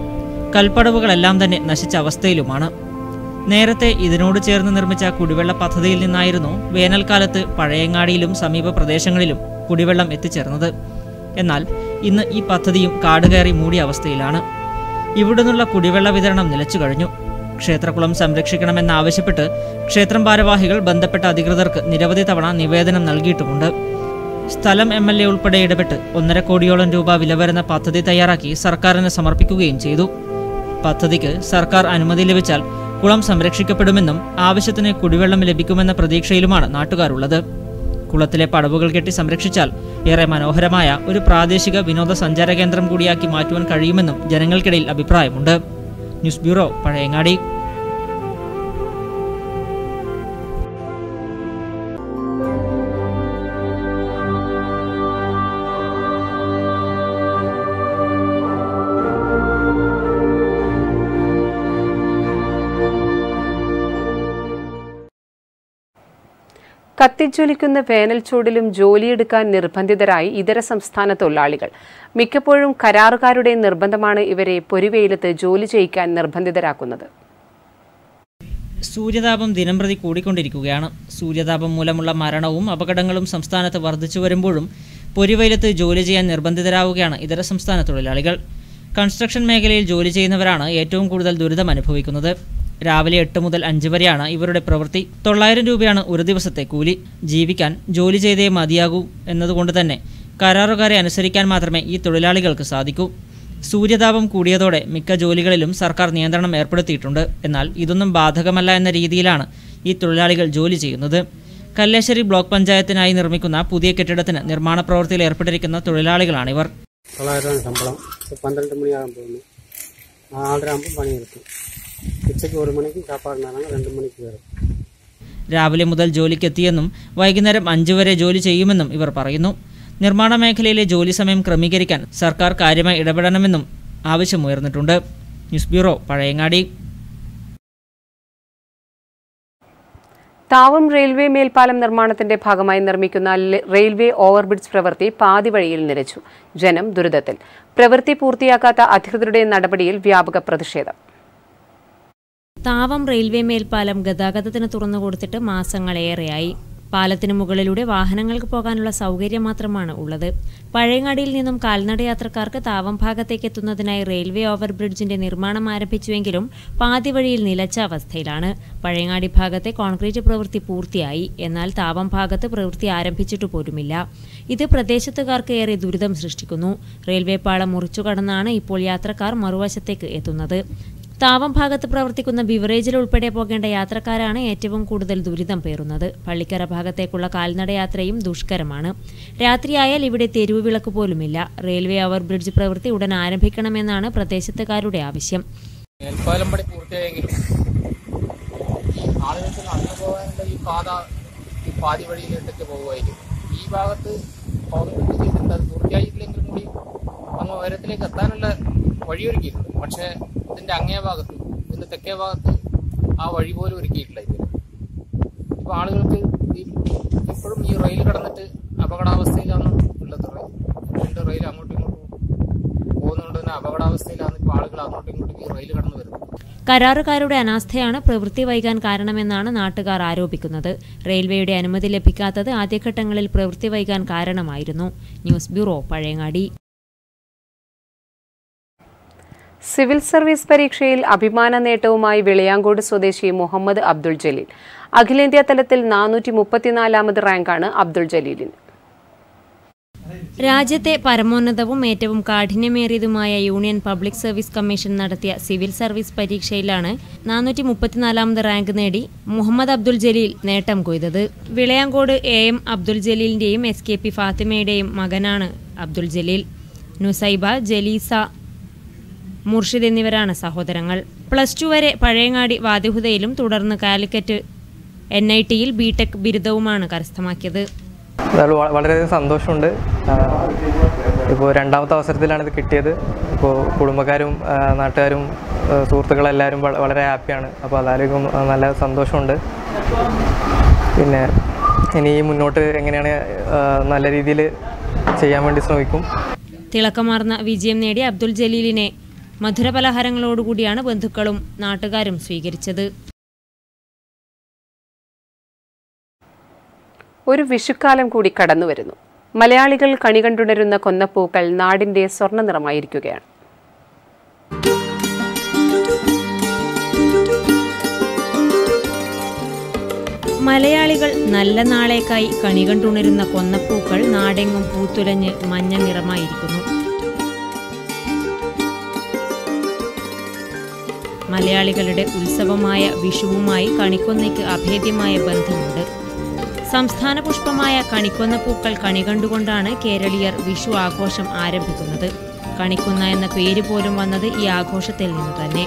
കൽപ്പടവുകളെല്ലാം തന്നെ നശിച്ച അവസ്ഥയിലുമാണ്. നേരത്തെ ഇതിനോട് ചേർന്ന് നിർമ്മിച്ച കുടിവെള്ള പദ്ധതിയിൽ നിന്നായിരുന്നു വേനൽക്കാലത്ത് പഴയങ്ങാടിയിലും സമീപ പ്രദേശങ്ങളിലും കുടിവെള്ളം എത്തിച്ചേർന്നത്. എന്നാൽ ഇന്ന് ഈ പദ്ധതിയും കാടുകയറി മൂടിയ അവസ്ഥയിലാണ്. ഇവിടെ നിന്നുള്ള കുടിവെള്ള വിതരണം നിലച്ചു കഴിഞ്ഞു. ക്ഷേത്രക്കുളം സംരക്ഷിക്കണമെന്നാവശ്യപ്പെട്ട് ക്ഷേത്രം ഭാരവാഹികൾ ബന്ധപ്പെട്ട അധികൃതർക്ക് നിരവധി തവണ നിവേദനം നൽകിയിട്ടുമുണ്ട്. സ്ഥലം MLA ഉൾപ്പെടെ ഇടപെട്ട് 1.5 കോടിയോളം രൂപ വില വരുന്ന പദ്ധതി തയ്യാറാക്കി സർക്കാരിന് സമർപ്പിക്കുകയും ചെയ്തു. പദ്ധതിക്ക് സർക്കാർ അനുമതി ലഭിച്ചാൽ കുളം സംരക്ഷിക്കപ്പെടുമെന്നും ആവശ്യത്തിന് കുടിവെള്ളം ലഭിക്കുമെന്ന പ്രതീക്ഷയിലുമാണ് നാട്ടുകാരുള്ളത്. കുളത്തിലെ പടവുകൾ കെട്ടി സംരക്ഷിച്ചാൽ ഏറെ മനോഹരമായ ഒരു പ്രാദേശിക വിനോദസഞ്ചാര കേന്ദ്രം കൂടിയാക്കി മാറ്റുവാൻ കഴിയുമെന്നും ജനങ്ങൾക്കിടയിൽ അഭിപ്രായമുണ്ട്. News bureau, Pazhayangadi. കത്തിജ്വലിക്കുന്ന വേനൽ ചൂടിലും ജോലിയെടുക്കാൻ നിർബന്ധിതരായി ഇതര സംസ്ഥാന തൊഴിലാളികൾ. മിക്കപ്പോഴും കരാറുകാരുടെ നിർബന്ധമാണ് ഇവരെ പൊരിവെയിലത്ത് ജോലി ചെയ്യിക്കാൻ നിർബന്ധിതരാക്കുന്നത്. സൂര്യതാപം ദിനംപ്രതി കൂടിക്കൊണ്ടിരിക്കുകയാണ്. സൂര്യതാപം മൂലമുള്ള മരണവും അപകടങ്ങളും സംസ്ഥാനത്ത് വർദ്ധിച്ചു വരുമ്പോഴും പൊരിവെയിലത്ത് ജോലി ചെയ്യാൻ നിർബന്ധിതരാവുകയാണ് ഇതര സംസ്ഥാന തൊഴിലാളികൾ. കൺസ്ട്രക്ഷൻ മേഖലയിൽ ജോലി ചെയ്യുന്നവരാണ് ഏറ്റവും കൂടുതൽ ദുരിതം അനുഭവിക്കുന്നത്. രാവിലെ 8 മുതൽ 5 വരെയാണ് ഇവരുടെ പ്രവൃത്തി. 900 രൂപയാണ് ഒരു ദിവസത്തെ കൂലി. ജീവിക്കാൻ ജോലി ചെയ്തേ മതിയാകൂ എന്നതുകൊണ്ട് തന്നെ കരാറുകാരെ അനുസരിക്കാൻ മാത്രമേ ഈ തൊഴിലാളികൾക്ക് സാധിക്കൂ. സൂര്യതാപം കൂടിയതോടെ മിക്ക ജോലികളിലും സർക്കാർ നിയന്ത്രണം ഏർപ്പെടുത്തിയിട്ടുണ്ട്. എന്നാൽ ഇതൊന്നും ബാധകമല്ല എന്ന രീതിയിലാണ് ഈ തൊഴിലാളികൾ ജോലി ചെയ്യുന്നത്. കല്ലേശ്ശേരി ബ്ലോക്ക് പഞ്ചായത്തിനായി നിർമ്മിക്കുന്ന പുതിയ കെട്ടിടത്തിന് നിർമ്മാണ പ്രവൃത്തിയിൽ ഏർപ്പെട്ടിരിക്കുന്ന തൊഴിലാളികളാണിവർ. 900 ശമ്പളം. 12 മണിയാകാൻ പോകുന്നു. 4:30 പണി നിർത്തും. ഉച്ചയ്ക്ക് 1 മണിക്ക് സാപ്പാടുണ്ടാകും. 2 മണിക്ക് കയറും. രാവിലെ മുതൽ ജോലിക്കെത്തിയെന്നും വൈകുന്നേരം 5 വരെ ജോലി ചെയ്യുമെന്നും ഇവർ പറയുന്നു. നിർമ്മാണ മേഖലയിലെ ജോലി സമയം ക്രമീകരിക്കാൻ സർക്കാർ കാര്യമായി ഇടപെടണമെന്നും ആവശ്യമുയർന്നിട്ടുണ്ട്. News bureau, Pazhayangadi. Thavam railway മേൽപ്പാലം നിർമ്മാണത്തിന്റെ ഭാഗമായി നിർമ്മിക്കുന്ന റെയിൽവേ ഓവർബ്രിഡ്ജ് പ്രവൃത്തി പാതി വഴിയിൽ നിലച്ചു. ജനം ദുരിതത്തിൽ. പ്രവൃത്തി പൂർത്തിയാക്കാത്ത അധികൃതരുടെ നടപടിയിൽ വ്യാപക പ്രതിഷേധം. താവം റെയിൽവേ മേൽപ്പാലം ഗതാഗതത്തിന് തുറന്നുകൊടുത്തിട്ട് മാസങ്ങളേറെയായി. പാലത്തിന് മുകളിലൂടെ വാഹനങ്ങൾക്ക് പോകാനുള്ള സൗകര്യം മാത്രമാണ് ഉള്ളത്. പഴയങ്ങാടിയിൽ നിന്നും കാൽനടയാത്രക്കാർക്ക് താവം ഭാഗത്തേക്ക് എത്തുന്നതിനായി റെയിൽവേ ഓവർബ്രിഡ്ജിന്റെ നിർമ്മാണം ആരംഭിച്ചുവെങ്കിലും പാതി വഴിയിൽ നിലച്ച അവസ്ഥയിലാണ്. പഴയങ്ങാടി ഭാഗത്തെ കോൺക്രീറ്റ് പ്രവൃത്തി പൂർത്തിയായി. എന്നാൽ താവം ഭാഗത്ത് പ്രവൃത്തി ആരംഭിച്ചിട്ടു പോലുമില്ല. ഇത് പ്രദേശത്തുകാർക്ക് ഏറെ ദുരിതം സൃഷ്ടിക്കുന്നു. റെയിൽവേ പാളം മുറിച്ചുകടന്നാണ് ഇപ്പോൾ യാത്രക്കാർ മറുവശത്തേക്ക് എത്തുന്നത്. താവം ഭാഗത്ത് പ്രവർത്തിക്കുന്ന ബിവറേജിൽ ഉൾപ്പെടെ പോകേണ്ട യാത്രക്കാരാണ് ഏറ്റവും കൂടുതൽ ദുരിതം പേറുന്നത്. പള്ളിക്കര ഭാഗത്തേക്കുള്ള കാൽനടയാത്രയും ദുഷ്കരമാണ്. രാത്രിയായാൽ ഇവിടെ തെരുവ് വിളക്ക് പോലുമില്ല. റെയിൽവേ ഓവർബ്രിഡ്ജ് പ്രവൃത്തി ഉടൻ ആരംഭിക്കണമെന്നാണ് പ്രദേശത്തുകാരുടെ ആവശ്യം. മേൽപ്പാലം പണി പൂർത്തിയായെങ്കിലും ആളുകൾക്ക് നടന്നു പോകാനുള്ള ഈ പാത പാതി വഴിയിലിട്ടൊക്കെ പോകുമായിരിക്കും. ഈ ഭാഗത്ത് ഓവർബ്രിഡ്ജ് ചെയ്തിട്ടുണ്ട്. അത് പൂർത്തിയായിട്ടില്ലെങ്കിലും കൂടി അങ്ങ് ഉയരത്തിലേക്ക് എത്താനുള്ള വഴിയൊരുക്കിയിട്ടുണ്ട്. പക്ഷേ ഇതിന്റെ അങ്ങേ ഭാഗത്ത്, ഇതിന്റെ തെക്കേ ഭാഗത്ത് ആ വഴി പോലും ഒരുക്കിയിട്ടില്ല ഇതുവരെ. ഇപ്പോൾ ആളുകൾക്ക് ഇപ്പോഴും ഈ റെയിൽ കടന്നിട്ട് അപകടാവസ്ഥയിലാണ് ഉള്ളത്. രണ്ട് റെയിൽ അങ്ങോട്ടും ഇങ്ങോട്ടും പോകുന്നതുകൊണ്ട് തന്നെ അപകടാവസ്ഥയിലാണ് ഇപ്പോൾ ആളുകൾ അങ്ങോട്ടും ഇങ്ങോട്ടും ഈ റെയിൽ കടന്നു വരുന്നത്. കരാറുകാരുടെ അനാസ്ഥയാണ് പ്രവൃത്തി വൈകാൻ കാരണമെന്നാണ് നാട്ടുകാർ ആരോപിക്കുന്നത്. റെയിൽവേയുടെ അനുമതി ലഭിക്കാത്തത് ആദ്യഘട്ടങ്ങളിൽ പ്രവൃത്തി വൈകാൻ കാരണമായിരുന്നു. News bureau, Pazhayangadi. Civil service പരീക്ഷയിൽ അഭിമാന നേട്ടവുമായി വിളയാങ്കോട് സ്വദേശി മുഹമ്മദ് അബ്ദുൾ ജലീൽ. അഖിലേന്ത്യാ തലത്തിൽ 434ാമത് റാങ്കാണ് അബ്ദുൾ ജലീലിന്. രാജ്യത്തെ പരമോന്നതവും ഏറ്റവും കാഠിന്യമേറിയതുമായ യൂണിയൻ പബ്ലിക് സർവീസ് കമ്മീഷൻ നടത്തിയ സിവിൽ സർവീസ് പരീക്ഷയിലാണ് 434ാമത് റാങ്ക് നേടി മുഹമ്മദ് അബ്ദുൾ ജലീൽ നേട്ടം കൊയ്തത്. വിളയാങ്കോട് AM അബ്ദുൾ ജലീലിന്റെയും SKP ഫാത്തിമയുടെയും മകനാണ് അബ്ദുൾ ജലീൽ. നുസൈബ, ജലീസ, മുർഷിദ് എന്നിവരാണ് സഹോദരങ്ങൾ. +2 വരെ പഴയങ്ങാടി വാദിഹുദയിലും തുടർന്ന് കാലിക്കറ്റ് NITയിൽ BTech ബിരുദവുമാണ് കരസ്ഥമാക്കിയത്. വളരെയധികം സന്തോഷമുണ്ട്. ഇപ്പോൾ രണ്ടാമത്തെ അവസരത്തിലാണ് ഇത് കിട്ടിയത്. ഇപ്പോൾ കുടുംബക്കാരും നാട്ടുകാരും സുഹൃത്തുക്കളെല്ലാവരും വളരെ ഹാപ്പിയാണ്. അപ്പോൾ അതായിരിക്കും നല്ല സന്തോഷമുണ്ട്. പിന്നെ ഇനി മുന്നോട്ട് എങ്ങനെയാണ് നല്ല രീതിയിൽ ചെയ്യാൻ വേണ്ടി ശ്രമിക്കും. തിളക്കമാർന്ന വിജയം നേടിയ അബ്ദുൾ ജലീലിനെ മധുരപലഹാരങ്ങളോടുകൂടിയാണ് ബന്ധുക്കളും നാട്ടുകാരും സ്വീകരിച്ചത്. ഒരു വിഷുക്കാലം കൂടി കടന്നുവരുന്നു. മലയാളികൾ കണി കണ്ടുണരുന്ന കൊന്നപ്പൂക്കൾ നാടിന്റെ സ്വർണ്ണ നിറമായിരിക്കുകയാണ്. മലയാളികൾ നല്ല നാളേക്കായി കണി കണ്ടുണരുന്ന കൊന്നപ്പൂക്കൾ നാടെങ്ങും പൂത്തുലഞ്ഞ് മഞ്ഞ നിറമായിരിക്കുന്നു. മലയാളികളുടെ ഉത്സവമായ വിഷുവുമായി കണിക്കൊന്നയ്ക്ക് അഭേദ്യമായ ബന്ധമുണ്ട്. സംസ്ഥാന പുഷ്പമായ കണിക്കൊന്ന പൂക്കൾ കണി കണ്ടുകൊണ്ടാണ് കേരളീയർ വിഷു ആഘോഷം ആരംഭിക്കുന്നത്. കണിക്കൊന്ന എന്ന പേര് പോലും വന്നത് ഈ ആഘോഷത്തിൽ നിന്ന് തന്നെ.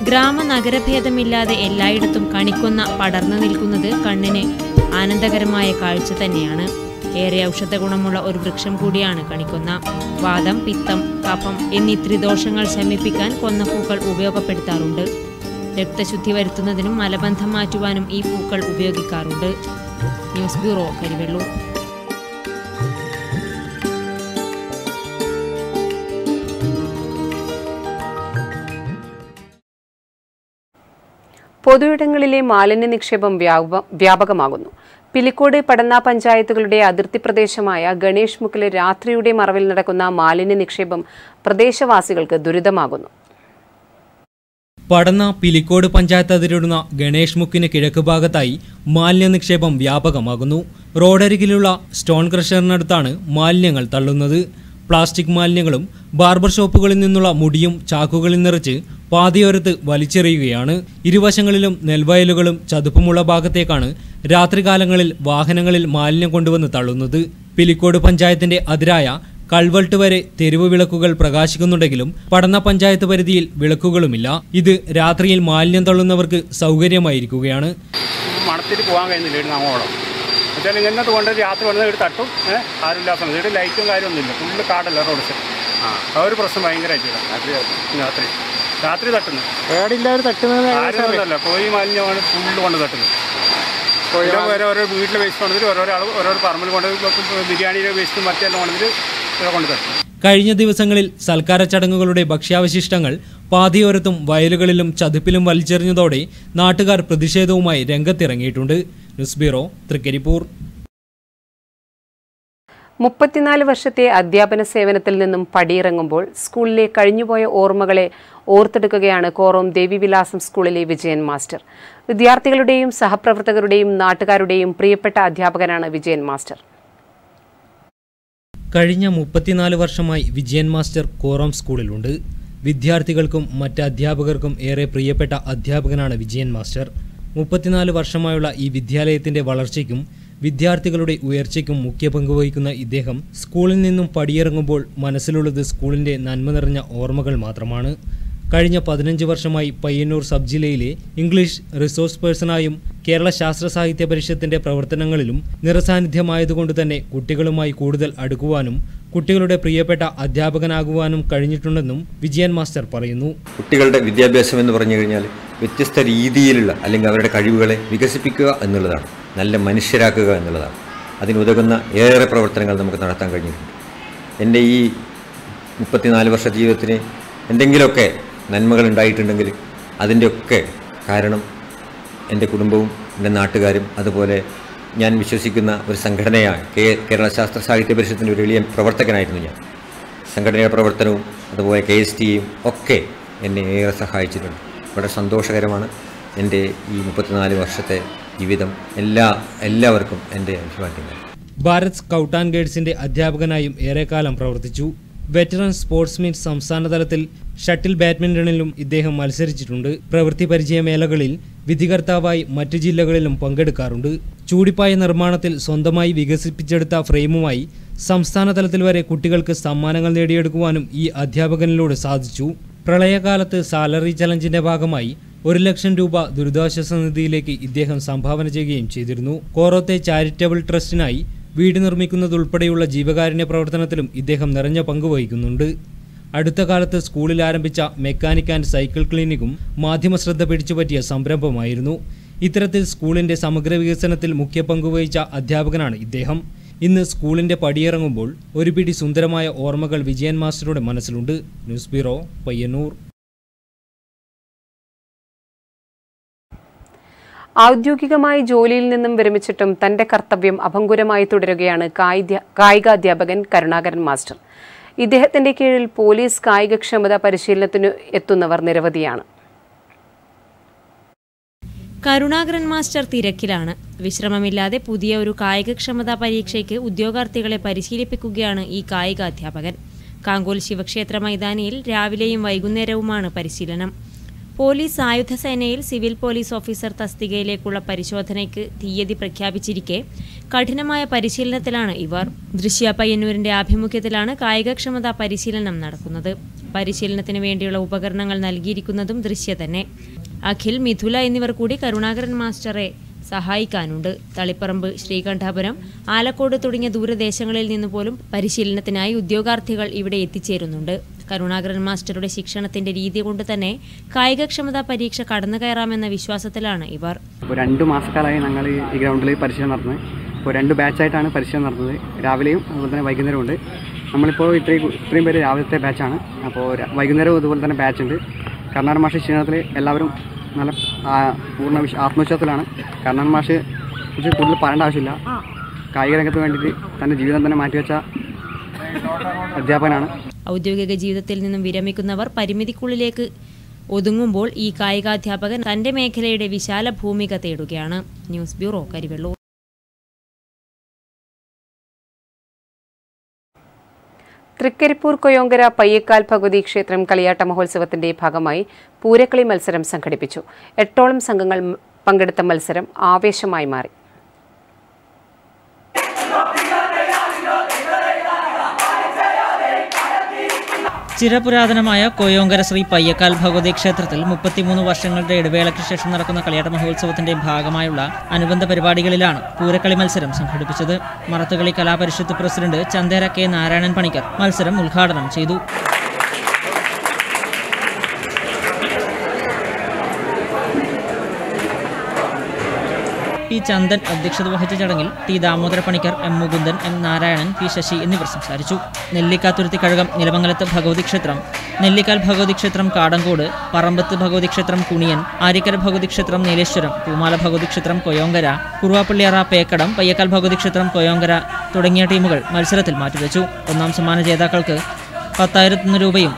ഗ്രാമ നഗരഭേദമില്ലാതെ എല്ലായിടത്തും കണിക്കൊന്ന പടർന്നു നിൽക്കുന്നത് കണ്ണിന് ആനന്ദകരമായ കാഴ്ച തന്നെയാണ്. ഏറെ ഔഷധ ഗുണമുള്ള ഒരു വൃക്ഷം കൂടിയാണ് കണിക്കൊന്ന. വാതം, പിത്തം, കഫം എന്നീ ത്രിദോഷങ്ങൾ ശമിപ്പിക്കാൻ കൊന്നപ്പൂക്കൾ ഉപയോഗപ്പെടുത്താറുണ്ട്. രക്തശുദ്ധി വരുത്തുന്നതിനും മലബന്ധം മാറ്റുവാനും ഈ പൂക്കൾ ഉപയോഗിക്കാറുണ്ട്. News bureau, Karivellur. പൊതുയിടങ്ങളിലെ മാലിന്യ നിക്ഷേപം വ്യാപകമാകുന്നു. പിലിക്കോട്, പടന്ന പഞ്ചായത്തുകളുടെ അതിർത്തി പ്രദേശമായ ഗണേഷ് മുക്കിലെ രാത്രിയുടെ മറവിൽ നടക്കുന്ന മാലിന്യ നിക്ഷേപം പ്രദേശവാസികൾക്ക് ദുരിതമാകുന്നു. പടന്ന പിലിക്കോട് പഞ്ചായത്ത് അതിരിടുന്ന ഗണേഷ് മുക്കിന് കിഴക്ക് ഭാഗത്തായി മാലിന്യ നിക്ഷേപം വ്യാപകമാകുന്നു. റോഡരികിലുള്ള സ്റ്റോൺ ക്രഷറിനടുത്താണ് മാലിന്യങ്ങൾ തള്ളുന്നത്. പ്ലാസ്റ്റിക് മാലിന്യങ്ങളും ബാർബർ ഷോപ്പുകളിൽ നിന്നുള്ള മുടിയും ചാക്കുകളിൽ നിറച്ച് പാതയോരത്ത് വലിച്ചെറിയുകയാണ്. ഇരുവശങ്ങളിലും നെൽവയലുകളും ചതുപ്പുമുള്ള ഭാഗത്തേക്കാണ് രാത്രികാലങ്ങളിൽ വാഹനങ്ങളിൽ മാലിന്യം കൊണ്ടുവന്ന് തള്ളുന്നത്. പിലിക്കോട് പഞ്ചായത്തിന്റെ അതിരായ കൾവൾട്ട് വരെ തെരുവ് വിളക്കുകൾ പ്രകാശിക്കുന്നുണ്ടെങ്കിലും പടന്ന പഞ്ചായത്ത് പരിധിയിൽ വിളക്കുകളുമില്ല. ഇത് രാത്രിയിൽ മാലിന്യം തള്ളുന്നവർക്ക് സൗകര്യമായിരിക്കുകയാണ്. മണത്തിട്ട് പോകാൻ കഴിയുന്നില്ല അങ്ങോളം വെച്ചാൽ ഇങ്ങനത്തെ കൊണ്ട് രാത്രി വന്ന് ഇവിടെ തട്ടും. ആരുമില്ലാത്ത സമയത്ത് ഇവിടെ ലൈറ്റും കാര്യമൊന്നുമില്ല. ഫുള്ള് കാടല്ല റോഡ് സൈഡ്. ആ ഒരു പ്രശ്നം ഭയങ്കരമായിട്ട് രാത്രി തട്ടുന്നു. പേടില്ലാതെ തട്ടുന്നത് ആരുമല്ല, കോഴി മാലിന്യമാണ് ഫുള്ള് കൊണ്ട് തട്ടുന്നത്. ഓരോ വീട്ടിലെ വേസ്റ്റ് കൊണ്ടിട്ട് ഓരോ പറമ്പിൽ കൊണ്ട് ബിരിയാണിയുടെ വേസ്റ്റും മറ്റെല്ലാം കൊണ്ടിട്ട് കൊണ്ട് തട്ടും. കഴിഞ്ഞ ദിവസങ്ങളിൽ സൽക്കാര ചടങ്ങുകളുടെ ഭക്ഷ്യാവശിഷ്ടങ്ങൾ പാതയോരത്തും വയലുകളിലും ചതുപ്പിലും വലിച്ചെറിഞ്ഞതോടെ നാട്ടുകാർ പ്രതിഷേധവുമായി രംഗത്തിറങ്ങിയിട്ടുണ്ട്. News bureau, Trikaripur. 34 വർഷത്തെ അധ്യാപന സേവനത്തിൽ നിന്നും പടിയിറങ്ങുമ്പോൾ സ്കൂളിലെ കഴിഞ്ഞുപോയ ഓർമ്മകളെ ഓർത്തെടുക്കുകയാണ് കോറോം ദേവിവിലാസം സ്കൂളിലെ വിജയൻ മാസ്റ്റർ. വിദ്യാർത്ഥികളുടെയും സഹപ്രവർത്തകരുടെയും നാട്ടുകാരുടെയും പ്രിയപ്പെട്ട അധ്യാപകനാണ് വിജയൻ മാസ്റ്റർ. കഴിഞ്ഞ 34 വർഷമായി വിജയൻ മാസ്റ്റർ കോറോം സ്കൂളിലുണ്ട്. വിദ്യാർത്ഥികൾക്കും മറ്റ് അധ്യാപകർക്കും ഏറെ പ്രിയപ്പെട്ട അധ്യാപകനാണ് വിജയൻ മാസ്റ്റർ. 34 വർഷമായുള്ള ഈ വിദ്യാലയത്തിന്റെ വളർച്ചയ്ക്കും വിദ്യാർത്ഥികളുടെ ഉയർച്ചയ്ക്കും മുഖ്യ പങ്കുവഹിക്കുന്ന ഇദ്ദേഹം സ്കൂളിൽ നിന്നും പടിയിറങ്ങുമ്പോൾ മനസ്സിലുള്ളത് സ്കൂളിന്റെ നന്മ നിറഞ്ഞ ഓർമ്മകൾ മാത്രമാണ്. കഴിഞ്ഞ 15 വർഷമായി പയ്യന്നൂർ സബ് ജില്ലയിലെ ഇംഗ്ലീഷ് റിസോഴ്സ് പേഴ്സണായും കേരള ശാസ്ത്ര സാഹിത്യ പരിഷത്തിന്റെ പ്രവർത്തനങ്ങളിലും നിറസാന്നിധ്യമായതുകൊണ്ട് തന്നെ കുട്ടികളുമായി കൂടുതൽ അടുക്കുവാനും കുട്ടികളുടെ പ്രിയപ്പെട്ട അധ്യാപകനാകുവാനും കഴിഞ്ഞിട്ടുണ്ടെന്നും വിജയൻ മാസ്റ്റർ പറയുന്നു. കുട്ടികളുടെ വിദ്യാഭ്യാസം എന്ന് പറഞ്ഞു കഴിഞ്ഞാൽ വ്യത്യസ്ത രീതിയിലുള്ള അല്ലെങ്കിൽ അവരുടെ കഴിവുകളെ വികസിപ്പിക്കുക എന്നുള്ളതാണ്, നല്ല മനുഷ്യരാക്കുക എന്നുള്ളതാണ്. അതിനുതകുന്ന ഏറെ പ്രവർത്തനങ്ങൾ നമുക്ക് നടത്താൻ കഴിഞ്ഞിട്ടുണ്ട്. എൻ്റെ ഈ 34 വർഷ ജീവിതത്തിന് എന്തെങ്കിലുമൊക്കെ നന്മകൾ ഉണ്ടായിട്ടുണ്ടെങ്കിൽ അതിൻ്റെയൊക്കെ കാരണം എൻ്റെ കുടുംബവും എൻ്റെ നാട്ടുകാരും അതുപോലെ ഞാൻ വിശ്വസിക്കുന്ന ഒരു സംഘടനയാണ് കേരള ശാസ്ത്ര സാഹിത്യ പരിഷത്തിൻ്റെ ഒരു എളിയ പ്രവർത്തകനായിരുന്നു ഞാൻ. സംഘടനയുടെ പ്രവർത്തനവും അതുപോലെ KSTയും ഒക്കെ എന്നെ ഏറെ സഹായിച്ചിട്ടുണ്ട്. വളരെ സന്തോഷകരമാണ് എൻ്റെ ഈ 34 വർഷത്തെ ജീവിതം. എല്ലാവർക്കും എൻ്റെ അഭിവാദ്യങ്ങൾ. ഭാരത് സ്കൗട്ട് ആൻഡ് ഗൈഡ്സിന്റെ അധ്യാപകനായും ഏറെക്കാലം പ്രവർത്തിച്ചു. വെറ്ററൻ സ്പോർട്സ് മീറ്റ് സംസ്ഥാന തലത്തിൽ ഷട്ടിൽ ബാഡ്മിന്റണിലും ഇദ്ദേഹം മത്സരിച്ചിട്ടുണ്ട്. പ്രവൃത്തി പരിചയമേളകളിൽ വിധികർത്താവായി മറ്റു ജില്ലകളിലും പങ്കെടുക്കാറുണ്ട്. ചൂടിപ്പായ നിർമ്മാണത്തിൽ സ്വന്തമായി വികസിപ്പിച്ചെടുത്ത ഫ്രെയിമുമായി സംസ്ഥാന തലത്തിൽ വരെ കുട്ടികൾക്ക് സമ്മാനങ്ങൾ നേടിയെടുക്കുവാനും ഈ അധ്യാപകനിലൂടെ സാധിച്ചു. പ്രളയകാലത്ത് സാലറി ചലഞ്ചിന്റെ ഭാഗമായി 1 ലക്ഷം രൂപ ദുരിതാശ്വാസ നിധിയിലേക്ക് ഇദ്ദേഹം സംഭാവന ചെയ്യുകയും ചെയ്തിരുന്നു. കോറോത്തെ ചാരിറ്റബിൾ ട്രസ്റ്റിനായി വീട് നിർമ്മിക്കുന്നതുൾപ്പെടെയുള്ള ജീവകാരുണ്യ പ്രവർത്തനത്തിലും ഇദ്ദേഹം നിറഞ്ഞ പങ്ക് വഹിക്കുന്നുണ്ട്. അടുത്ത കാലത്ത് സ്കൂളിൽ ആരംഭിച്ച മെക്കാനിക് ആൻഡ് സൈക്കിൾ ക്ലിനിക്കും മാധ്യമശ്രദ്ധ പിടിച്ചുപറ്റിയ സംരംഭമായിരുന്നു. ഇത്തരത്തിൽ സ്കൂളിന്റെ സമഗ്ര വികസനത്തിൽ മുഖ്യ പങ്കുവഹിച്ച അധ്യാപകനാണ് ഇദ്ദേഹം. ഇന്ന് സ്കൂളിന്റെ പടിയിറങ്ങുമ്പോൾ ഒരു പിടി സുന്ദരമായ ഓർമ്മകൾ വിജയൻ മാസ്റ്ററുടെ മനസ്സിലുണ്ട്. News bureau, Payyanur. ഔദ്യോഗികമായി ജോലിയിൽ നിന്നും വിരമിച്ചിട്ടും തന്റെ കർത്തവ്യം അഭംഗുരമായി തുടരുകയാണ് കായികാധ്യാപകൻ കരുണാകരൻ മാസ്റ്റർ. ഇദ്ദേഹത്തിന്റെ കീഴിൽ പോലീസ് കായികക്ഷമതാ പരിശീലനത്തിന് എത്തുന്നവർ നിരവധിയാണ്. കരുണാകരൻ മാസ്റ്റർ തിരക്കിലാണ്. വിശ്രമമില്ലാതെ പുതിയ ഒരു കായികക്ഷമതാ പരീക്ഷയ്ക്ക് ഉദ്യോഗാർത്ഥികളെ പരിശീലിപ്പിക്കുകയാണ് ഈ കായികാധ്യാപകൻ. കാങ്കോൽ ശിവക്ഷേത്ര മൈതാനിയിൽ രാവിലെയും വൈകുന്നേരവുമാണ് പരിശീലനം. പോലീസ് സായുധ സേനയിൽ സിവിൽ പോലീസ് ഓഫീസർ തസ്തികയിലേക്കുള്ള പരിശോധനയ്ക്ക് തീയതി പ്രഖ്യാപിച്ചിരിക്കെ കഠിനമായ പരിശീലനത്തിലാണ് ഇവർ. ദൃശ്യ പയ്യന്നൂരിന്റെ ആഭിമുഖ്യത്തിലാണ് കായികക്ഷമതാ പരിശീലനം നടക്കുന്നത്. പരിശീലനത്തിന് വേണ്ടിയുള്ള ഉപകരണങ്ങൾ നൽകിയിരിക്കുന്നതും ദൃശ്യ തന്നെ. അഖിൽ, മിഥുല എന്നിവർ കൂടി കരുണാകരൻ മാസ്റ്ററെ സഹായിക്കാനുണ്ട്. തളിപ്പറമ്പ്, ശ്രീകണ്ഠാപുരം, ആലക്കോട് തുടങ്ങിയ ദൂരദേശങ്ങളിൽ നിന്ന് പോലും പരിശീലനത്തിനായി ഉദ്യോഗാർത്ഥികൾ ഇവിടെ എത്തിച്ചേരുന്നുണ്ട്. കരുണാകരൻ മാസ്റ്ററുടെ ശിക്ഷണത്തിന്റെ രീതി കൊണ്ട് തന്നെ കായികക്ഷമതാ പരീക്ഷ കടന്നു കയറാമെന്ന വിശ്വാസത്തിലാണ് ഇവർ. 2 മാസക്കാലമായി ഞങ്ങൾ ഈ ഗ്രൗണ്ടിൽ പരിശീലനം നടത്തുന്നത്. ഇപ്പോൾ 2 ബാച്ചായിട്ടാണ് പരിശീലനം നടത്തുന്നത്. രാവിലെയും അതുപോലെ തന്നെ വൈകുന്നേരവും ഉണ്ട്. നമ്മളിപ്പോൾ ഇത്രയും പേര് രാവിലത്തെ ബാച്ചാണ്. അപ്പോൾ വൈകുന്നേരവും ഇതുപോലെ തന്നെ ബാച്ചുണ്ട്. കരുണാകരൻ മാഷ് ശിക്ഷണത്തിൽ എല്ലാവരും നല്ല പൂർണ്ണ ആത്മവിശ്വാസത്തിലാണ്. കരുണാകരൻ മാഷ് കുറിച്ച് കൂടുതൽ പറയേണ്ട ആവശ്യമില്ല. കായിക രംഗത്ത് വേണ്ടിയിട്ട് തൻ്റെ ജീവിതം തന്നെ മാറ്റിവെച്ച അധ്യാപകനാണ്. ഔദ്യോഗിക ജീവിതത്തിൽ നിന്നും വിരമിക്കുന്നവർ പരിമിതിക്കുള്ളിലേക്ക് ഒതുങ്ങുമ്പോൾ ഈ കായികാധ്യാപകൻ തന്റെ മേഖലയുടെ വിശാല ഭൂമിക തേടുകയാണ്. News bureau, Karivellur. തൃക്കരിപ്പൂർ കൊയോങ്കര പയ്യക്കാൽ ഭഗവതി ക്ഷേത്രം കളിയാട്ട മഹോത്സവത്തിന്റെ ഭാഗമായി പൂരക്കളി മത്സരം സംഘടിപ്പിച്ചു. 8ഓളം സംഘങ്ങൾ പങ്കെടുത്ത മത്സരം ആവേശമായി മാറി. ചിരപുരാതനമായ കൊയോങ്കര ശ്രീ പയ്യക്കാൽ ഭഗവതി ക്ഷേത്രത്തിൽ 33 വർഷങ്ങളുടെ ഇടവേളയ്ക്ക് ശേഷം നടക്കുന്ന കളിയാട്ട മഹോത്സവത്തിന്റെ ഭാഗമായുള്ള അനുബന്ധ പരിപാടികളിലാണ് പൂരക്കളി മത്സരം സംഘടിപ്പിച്ചത്. മറത്തുകളി കലാപരിഷത്ത് പ്രസിഡന്റ് ചന്ദേര കെ നാരായണൻ പണിക്കർ മത്സരം ഉദ്ഘാടനം ചെയ്തു. പി ചന്ദൻ അധ്യക്ഷത വഹിച്ച ചടങ്ങിൽ T Damodara Panicker, M Mukundan, M Narayanan, P Sasi എന്നിവർ സംസാരിച്ചു. നെല്ലിക്കാത്തുരുത്തി കഴകം നിലമംഗലത്ത് ഭഗവതി ക്ഷേത്രം, നെല്ലിക്കാൽ ഭഗവതി ക്ഷേത്രം കാടങ്കോട്, പറമ്പത്ത് ഭഗവതി ക്ഷേത്രം കുണിയൻ, ആരിക്കര ഭഗവതി ക്ഷേത്രം നീലേശ്വരം, പൂമാല ഭഗവതി ക്ഷേത്രം കൊയോങ്കര, കുറുവാപ്പള്ളിയറ പേക്കടം, പയ്യക്കാൽ ഭഗവതി ക്ഷേത്രം കൊയോങ്കര തുടങ്ങിയ ടീമുകൾ മത്സരത്തിൽ മാറ്റുവെച്ചു. 1ാം സമ്മാന ജേതാക്കൾക്ക് 10,001 രൂപയും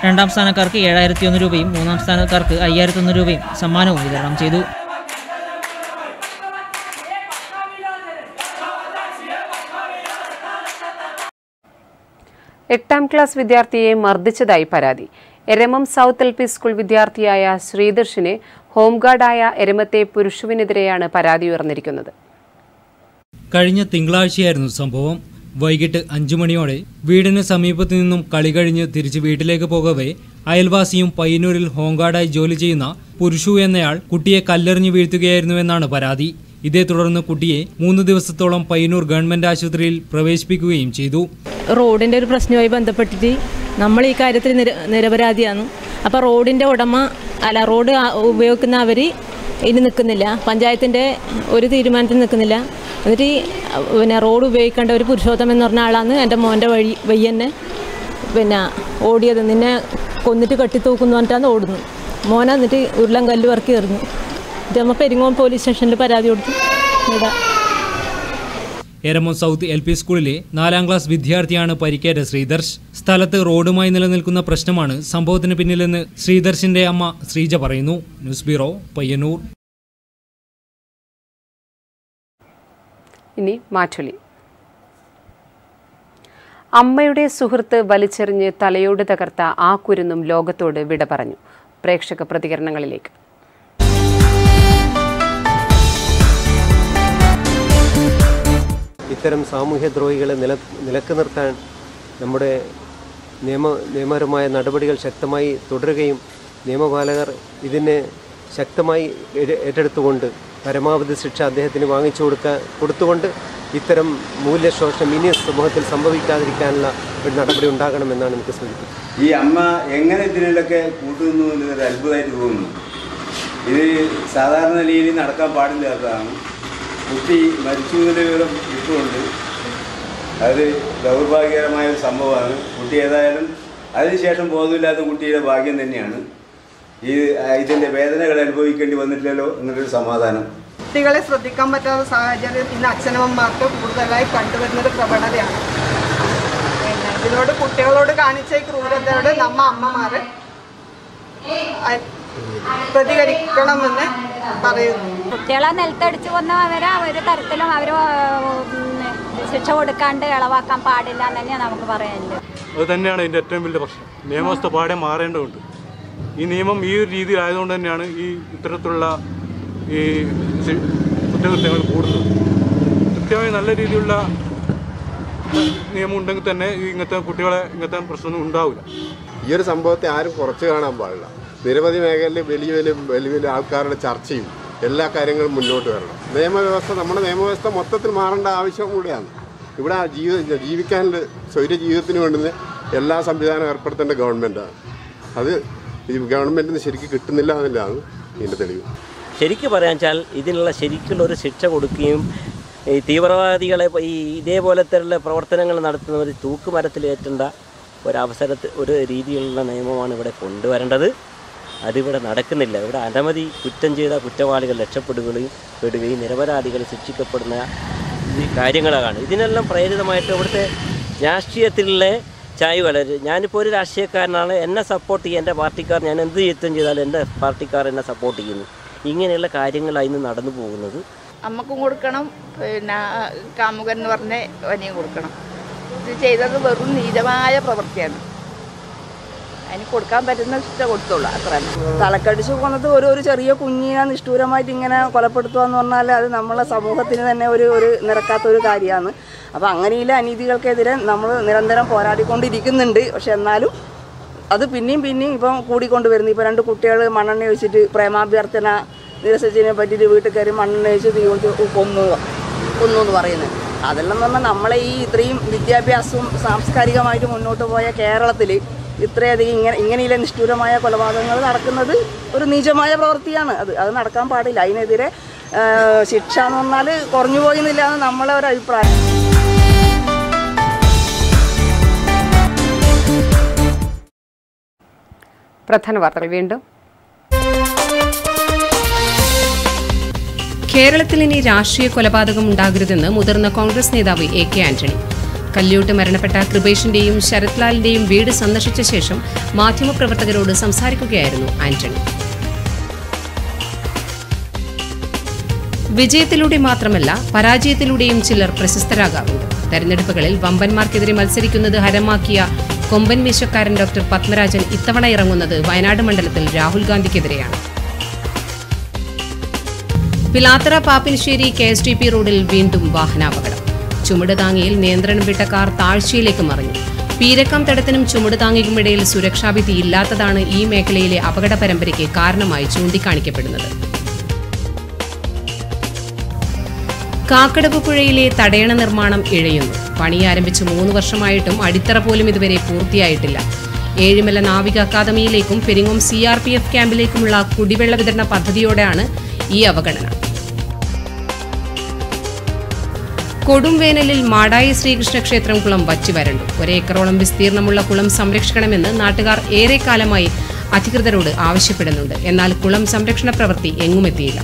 2ാം സ്ഥാനക്കാർക്ക് 7,001 രൂപയും 3ാം സ്ഥാനക്കാർക്ക് 5,001 രൂപയും സമ്മാനവും വിതരണം ചെയ്തു. എട്ടാം ക്ലാസ് വിദ്യാർത്ഥിയെ മർദ്ദിച്ചതായി പരാതി. എരമം സൗത്ത് LP സ്കൂൾ വിദ്യാർത്ഥിയായ ശ്രീദർശിനെ ഹോംഗാർഡായ എരമത്തെ പുരുഷുവിനെതിരെയാണ് പരാതി ഉയർന്നിരിക്കുന്നത്. കഴിഞ്ഞ തിങ്കളാഴ്ചയായിരുന്നു സംഭവം. വൈകിട്ട് 5 മണിയോടെ വീടിന് സമീപത്തു നിന്നും കളി കഴിഞ്ഞ് തിരിച്ച് വീട്ടിലേക്ക് പോകവേ അയൽവാസിയും പയ്യന്നൂരിൽ ഹോംഗാർഡായി ജോലി ചെയ്യുന്ന പുരുഷു എന്നയാൾ കുട്ടിയെ കല്ലെറിഞ്ഞ് വീഴ്ത്തുകയായിരുന്നുവെന്നാണ് പരാതി. ഇതേ തുടർന്ന് കുട്ടിയെ 3 ദിവസത്തോളം പയ്യന്നൂർ ഗവൺമെന്റ് ആശുപത്രിയിൽ പ്രവേശിപ്പിക്കുകയും ചെയ്തു. റോഡിന്റെ ഒരു പ്രശ്നവുമായി ബന്ധപ്പെട്ടിട്ട് നമ്മൾ ഈ കാര്യത്തിൽ നിരപരാധിയാണ്. അപ്പോൾ റോഡിൻ്റെ റോഡ് ഉപയോഗിക്കുന്ന അവർ ഇനി നിൽക്കുന്നില്ല, പഞ്ചായത്തിൻ്റെ ഒരു തീരുമാനത്തിൽ നിൽക്കുന്നില്ല. എന്നിട്ട് പിന്നെ റോഡ് ഉപയോഗിക്കേണ്ട ഒരു പുരുഷോത്തമൻ എന്ന് പറഞ്ഞ ആളാണ് എൻ്റെ മോൻ്റെ വഴി തന്നെ ഓടിയത്. നിന്നെ കൊന്നിട്ട് കെട്ടിത്തൂക്കുന്നു പറഞ്ഞിട്ടാണ് ഓടുന്നത്. മോനെ എന്നിട്ട് ഉരുളൻ കല്ല് വറക്കി എറിഞ്ഞു. നമ്മൾ പെരിങ്ങോം പോലീസ് സ്റ്റേഷനിൽ പരാതി കൊടുത്തു. എരമം സൗത്ത് LP സ്കൂളിലെ 4ാം ക്ലാസ് വിദ്യാർത്ഥിയാണ് പരിക്കേറ്റ ശ്രീദർശ്. സ്ഥലത്ത് റോഡുമായി നിലനിൽക്കുന്ന പ്രശ്നമാണ് സംഭവത്തിന് പിന്നിലെന്ന് ശ്രീദർശിന്റെ അമ്മ ശ്രീജ പറയുന്നു. News bureau, Payyanur. ഇനി മാറ്റൊലി. അമ്മയുടെ സുഹൃത്ത് വലിച്ചെറിഞ്ഞ് തലയോട് തകർത്ത ആ കുരുന്നും ലോകത്തോട് വിട പറഞ്ഞു. പ്രേക്ഷക പ്രതികരണങ്ങളിലേക്ക്. ഇത്തരം സാമൂഹ്യദ്രോഹികളെ നിലക്ക് നിർത്താൻ നമ്മുടെ നിയമപരമായ നടപടികൾ ശക്തമായി തുടരുകയും നിയമപാലകർ ഇതിനെ ശക്തമായി ഏറ്റെടുത്തുകൊണ്ട് പരമാവധി ശിക്ഷ അദ്ദേഹത്തിന് കൊടുത്തുകൊണ്ട് ഇത്തരം മൂല്യശോഷണം ഇനി സമൂഹത്തിൽ സംഭവിക്കാതിരിക്കാനുള്ള ഒരു നടപടി ഉണ്ടാകണമെന്നാണ് എനിക്ക് സൂചിപ്പിക്കുന്നത്. ഈ അമ്മ എങ്ങനെ ഇതിനൊക്കെ കൂട്ടുന്നു എന്നൊരു അത്ഭുതമായിട്ട് തോന്നുന്നു. ഇത് സാധാരണ നിലയിൽ നടക്കാൻ പാടില്ലാത്തതാണ്. കുട്ടി മരിച്ചു എന്നൊരു വിവരം ഇട്ടുകൊണ്ട് അത് ദൗർഭാഗ്യകരമായ ഒരു സംഭവമാണ്. കുട്ടി ഏതായാലും അതിനുശേഷം ബോധമില്ലാത്ത കുട്ടിയുടെ ഭാഗ്യം തന്നെയാണ്. ഇതിൻ്റെ വേദനകൾ അനുഭവിക്കേണ്ടി വന്നിട്ടില്ലല്ലോ എന്നൊരു സമാധാനം. കുട്ടികളെ ശ്രദ്ധിക്കാൻ പറ്റാത്ത സാഹചര്യം ഇന്ന് അച്ഛനമ്മമാർക്ക് കൂടുതലായി കണ്ടുവരുന്നൊരു പ്രവണതയാണ്. ഇതിനോട് കുട്ടികളോട് കാണിച്ച ക്രൂരതയോട് അമ്മമാർ പ്രതികരിക്കണമെന്ന് പറയുന്നു. കുട്ടികളെ നിലത്തടിച്ചു കൊന്നവരെ ഒരു തരത്തിലും അവർ ശിക്ഷ കൊടുക്കാണ്ട് ഇളവാക്കാൻ പാടില്ല എന്ന് തന്നെയാണ് നമുക്ക് പറയാനുള്ളത്. അത് തന്നെയാണ് ഇതിൻ്റെ ഏറ്റവും വലിയ പ്രശ്നം. നിയമവ്യവസ്ഥ പാടെ മാറേണ്ടതുണ്ട്. ഈ നിയമം ഈ ഒരു രീതിയിലായതുകൊണ്ട് തന്നെയാണ് ഈ ഇത്തരത്തിലുള്ള ഈ കുറ്റകൃത്യങ്ങൾ കൂടുന്നത്. കൃത്യമായി നല്ല രീതിയിലുള്ള നിയമം ഉണ്ടെങ്കിൽ തന്നെ ഇങ്ങനത്തെ കുട്ടികളെ പ്രശ്നമൊന്നും ഉണ്ടാവില്ല. ഈ ഒരു സംഭവത്തെ ആരും കുറച്ച് കാണാൻ പാടില്ല. നിരവധി മേഖലയിൽ വലിയ ആൾക്കാരുടെ ചർച്ചയും എല്ലാ കാര്യങ്ങളും മുന്നോട്ട് വരണം. നമ്മുടെ നിയമവ്യവസ്ഥ മൊത്തത്തിൽ മാറേണ്ട ആവശ്യം കൂടിയാണ്. ഇവിടെ ജീവിക്കാനുള്ള സ്വൈര്യ ജീവിതത്തിന് വേണ്ടുന്ന എല്ലാ സംവിധാനവും ഏർപ്പെടുത്തേണ്ട ഗവൺമെൻറ്റാണ്. അത് ഈ ഗവൺമെൻറ്റിന് ശരിക്കും കിട്ടുന്നില്ല എന്നുള്ളതാണ് ഇതിൻ്റെ തെളിവ്. ശരിക്കും പറയാൻ വെച്ചാൽ ഇതിനുള്ള ശരിക്കുള്ളൊരു ശിക്ഷ കൊടുക്കുകയും ഈ തീവ്രവാദികളെ ഇതേപോലത്തെ പ്രവർത്തനങ്ങൾ നടത്തുന്നവർ തൂക്കുമരത്തിലേറ്റേണ്ട ഒരു രീതിയിലുള്ള നിയമമാണ് ഇവിടെ കൊണ്ടുവരേണ്ടത്. അതിവിടെ നടക്കുന്നില്ല. ഇവിടെ അനവധി കുറ്റം ചെയ്ത കുറ്റവാളികൾ രക്ഷപ്പെടുകയും നിരപരാധികൾ ശിക്ഷിക്കപ്പെടുന്ന ഈ കാര്യങ്ങളാണ്. ഇതിനെല്ലാം പ്രേരിതമായിട്ട് ഇവിടുത്തെ രാഷ്ട്രീയത്തിലുള്ള ചായ്വ്. ഞാനിപ്പോൾ ഒരു രാഷ്ട്രീയക്കാരനാണ്, എന്നെ സപ്പോർട്ട് ചെയ്യുക എൻ്റെ പാർട്ടിക്കാർ, ഞാൻ എന്ത് യുദ്ധം ചെയ്താലും എൻ്റെ പാർട്ടിക്കാർ എന്നെ സപ്പോർട്ട് ചെയ്യുന്നു. ഇങ്ങനെയുള്ള കാര്യങ്ങളായിരുന്നു നടന്നു പോകുന്നത്. അമ്മക്കും കൊടുക്കണം, പിന്നെ കാമുകൻ എന്ന് പറഞ്ഞ വനിയും കൊടുക്കണം. ഇത് ചെയ്തത് വെറും നീചമായ പ്രവൃത്തിയാണ്. അതിന് കൊടുക്കാൻ പറ്റുന്ന ശിക്ഷ കൊടുത്തോളൂ, അത്ര. തലക്കടിച്ച് കൊന്നത് ഒരു ചെറിയ കുഞ്ഞിനെ നിഷ്ഠൂരമായിട്ട് ഇങ്ങനെ കൊലപ്പെടുത്തുക എന്ന് പറഞ്ഞാൽ അത് നമ്മളെ സമൂഹത്തിന് തന്നെ ഒരു നിരക്കാത്തൊരു കാര്യമാണ്. അപ്പോൾ അങ്ങനെയുള്ള അനീതികൾക്കെതിരെ നമ്മൾ നിരന്തരം പോരാടിക്കൊണ്ടിരിക്കുന്നുണ്ട്. പക്ഷെ എന്നാലും അത് പിന്നെയും ഇപ്പം കൂടിക്കൊണ്ടുവരുന്നു. ഇപ്പോൾ 2 കുട്ടികൾ മണ്ണെണ്ണ ഒഴിച്ചിട്ട് പ്രേമാഭ്യർത്ഥന നിരസിച്ചതിനെ പറ്റിയിട്ട് വീട്ടിൽ കയറി മണ്ണെണ്ണ ഒഴിച്ച് തീ കൊടുത്ത് കൊന്നു എന്ന് പറയുന്നത്. അതെല്ലാം എന്ന് പറഞ്ഞാൽ നമ്മളെ ഈ ഇത്രയും വിദ്യാഭ്യാസവും സാംസ്കാരികമായിട്ട് മുന്നോട്ട് പോയ കേരളത്തിൽ ഇത്രയധികം ഇങ്ങനെയുള്ള നിഷ്ഠൂരമായ കൊലപാതകങ്ങൾ നടക്കുന്നത് ഒരു നീചമായ പ്രവൃത്തിയാണ്. അത് നടക്കാൻ പാടില്ല. അതിനെതിരെ ശിക്ഷ എന്ന് പറഞ്ഞാൽ കുറഞ്ഞു പോയിന്നില്ല എന്ന് നമ്മളെ ഒരു അഭിപ്രായം. പ്രധാന വാർത്തകൾ വീണ്ടും. കേരളത്തിൽ ഇനി രാഷ്ട്രീയ കൊലപാതകം ഉണ്ടാകരുതെന്ന് മുതിർന്ന കോൺഗ്രസ് നേതാവ് AK ആന്റണി. കല്ല്യോട്ട് മരണപ്പെട്ട കൃപേഷിന്റെയും ശരത്ലാലിന്റെയും വീട് സന്ദർശിച്ച ശേഷം മാധ്യമപ്രവർത്തകരോട് സംസാരിക്കുകയായിരുന്നു ആന്റണി. വിജയത്തിലൂടെ മാത്രമല്ല പരാജയത്തിലൂടെയും ചിലർ പ്രശസ്തരാകാറുണ്ട്. തെരഞ്ഞെടുപ്പുകളിൽ വമ്പന്മാർക്കെതിരെ മത്സരിക്കുന്നത് ഹരമാക്കിയ കൊമ്പൻ മീശക്കാരൻ ഡോക്ടർ പത്മരാജൻ ഇത്തവണ ഇറങ്ങുന്നത് വയനാട് മണ്ഡലത്തിൽ രാഹുൽ ഗാന്ധിക്കെതിരെയാണ്. പിലാത്തറ പാപ്പിനിശ്ശേരി KSTP റോഡിൽ വീണ്ടും വാഹനാപകടം. ചുമട് താങ്ങിയിൽ നിയന്ത്രണം വിട്ട കാർ താഴ്ചയിലേക്ക് മറിഞ്ഞു. പീരക്കം തടത്തിനും ചുമട് താങ്ങിക്കുമിടയിൽ സുരക്ഷാഭിത്തി ഇല്ലാത്തതാണ് ഈ മേഖലയിലെ അപകട പരമ്പരയ്ക്ക് കാരണമായി ചൂണ്ടിക്കാണിക്കപ്പെടുന്നത്. കാക്കടവ് പുഴയിലെ തടയണ നിർമ്മാണം ഇഴയുന്നു. പണി ആരംഭിച്ച് 3 വർഷമായിട്ടും അടിത്തറ പോലും ഇതുവരെ പൂർത്തിയായിട്ടില്ല. ഏഴിമല നാവിക അക്കാദമിയിലേക്കും പെരിങ്ങോം CRPF ക്യാമ്പിലേക്കുമുള്ള കുടിവെള്ള വിതരണ പദ്ധതിയോടെയാണ് ഈ അവഗണന. കൊടും വേനലിൽ മാടായി ശ്രീകൃഷ്ണ ക്ഷേത്രം കുളം വറ്റിവരണ്ടു. 1 ഏക്കറോളം വിസ്തീർണമുള്ള കുളം സംരക്ഷിക്കണമെന്ന് നാട്ടുകാർ ഏറെക്കാലമായി അധികൃതരോട് ആവശ്യപ്പെടുന്നുണ്ട്. എന്നാൽ കുളം സംരക്ഷണ പ്രവൃത്തി എങ്ങുമെത്തിയില്ല.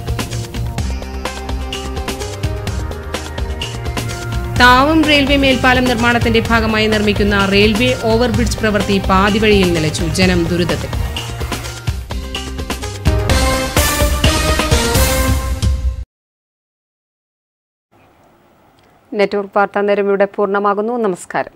താവം റെയിൽവേ മേൽപ്പാലം നിർമ്മാണത്തിന്റെ ഭാഗമായി നിർമ്മിക്കുന്ന റെയിൽവേ ഓവർബ്രിഡ്ജ് പ്രവൃത്തി പാതിവഴിയിൽ നിലച്ചു. ജനം ദുരിതത്തിൽ. നെറ്റ്വർക്ക് വാർത്താ നേരം ഇവിടെ പൂർണ്ണമാകുന്നു. നമസ്കാരം.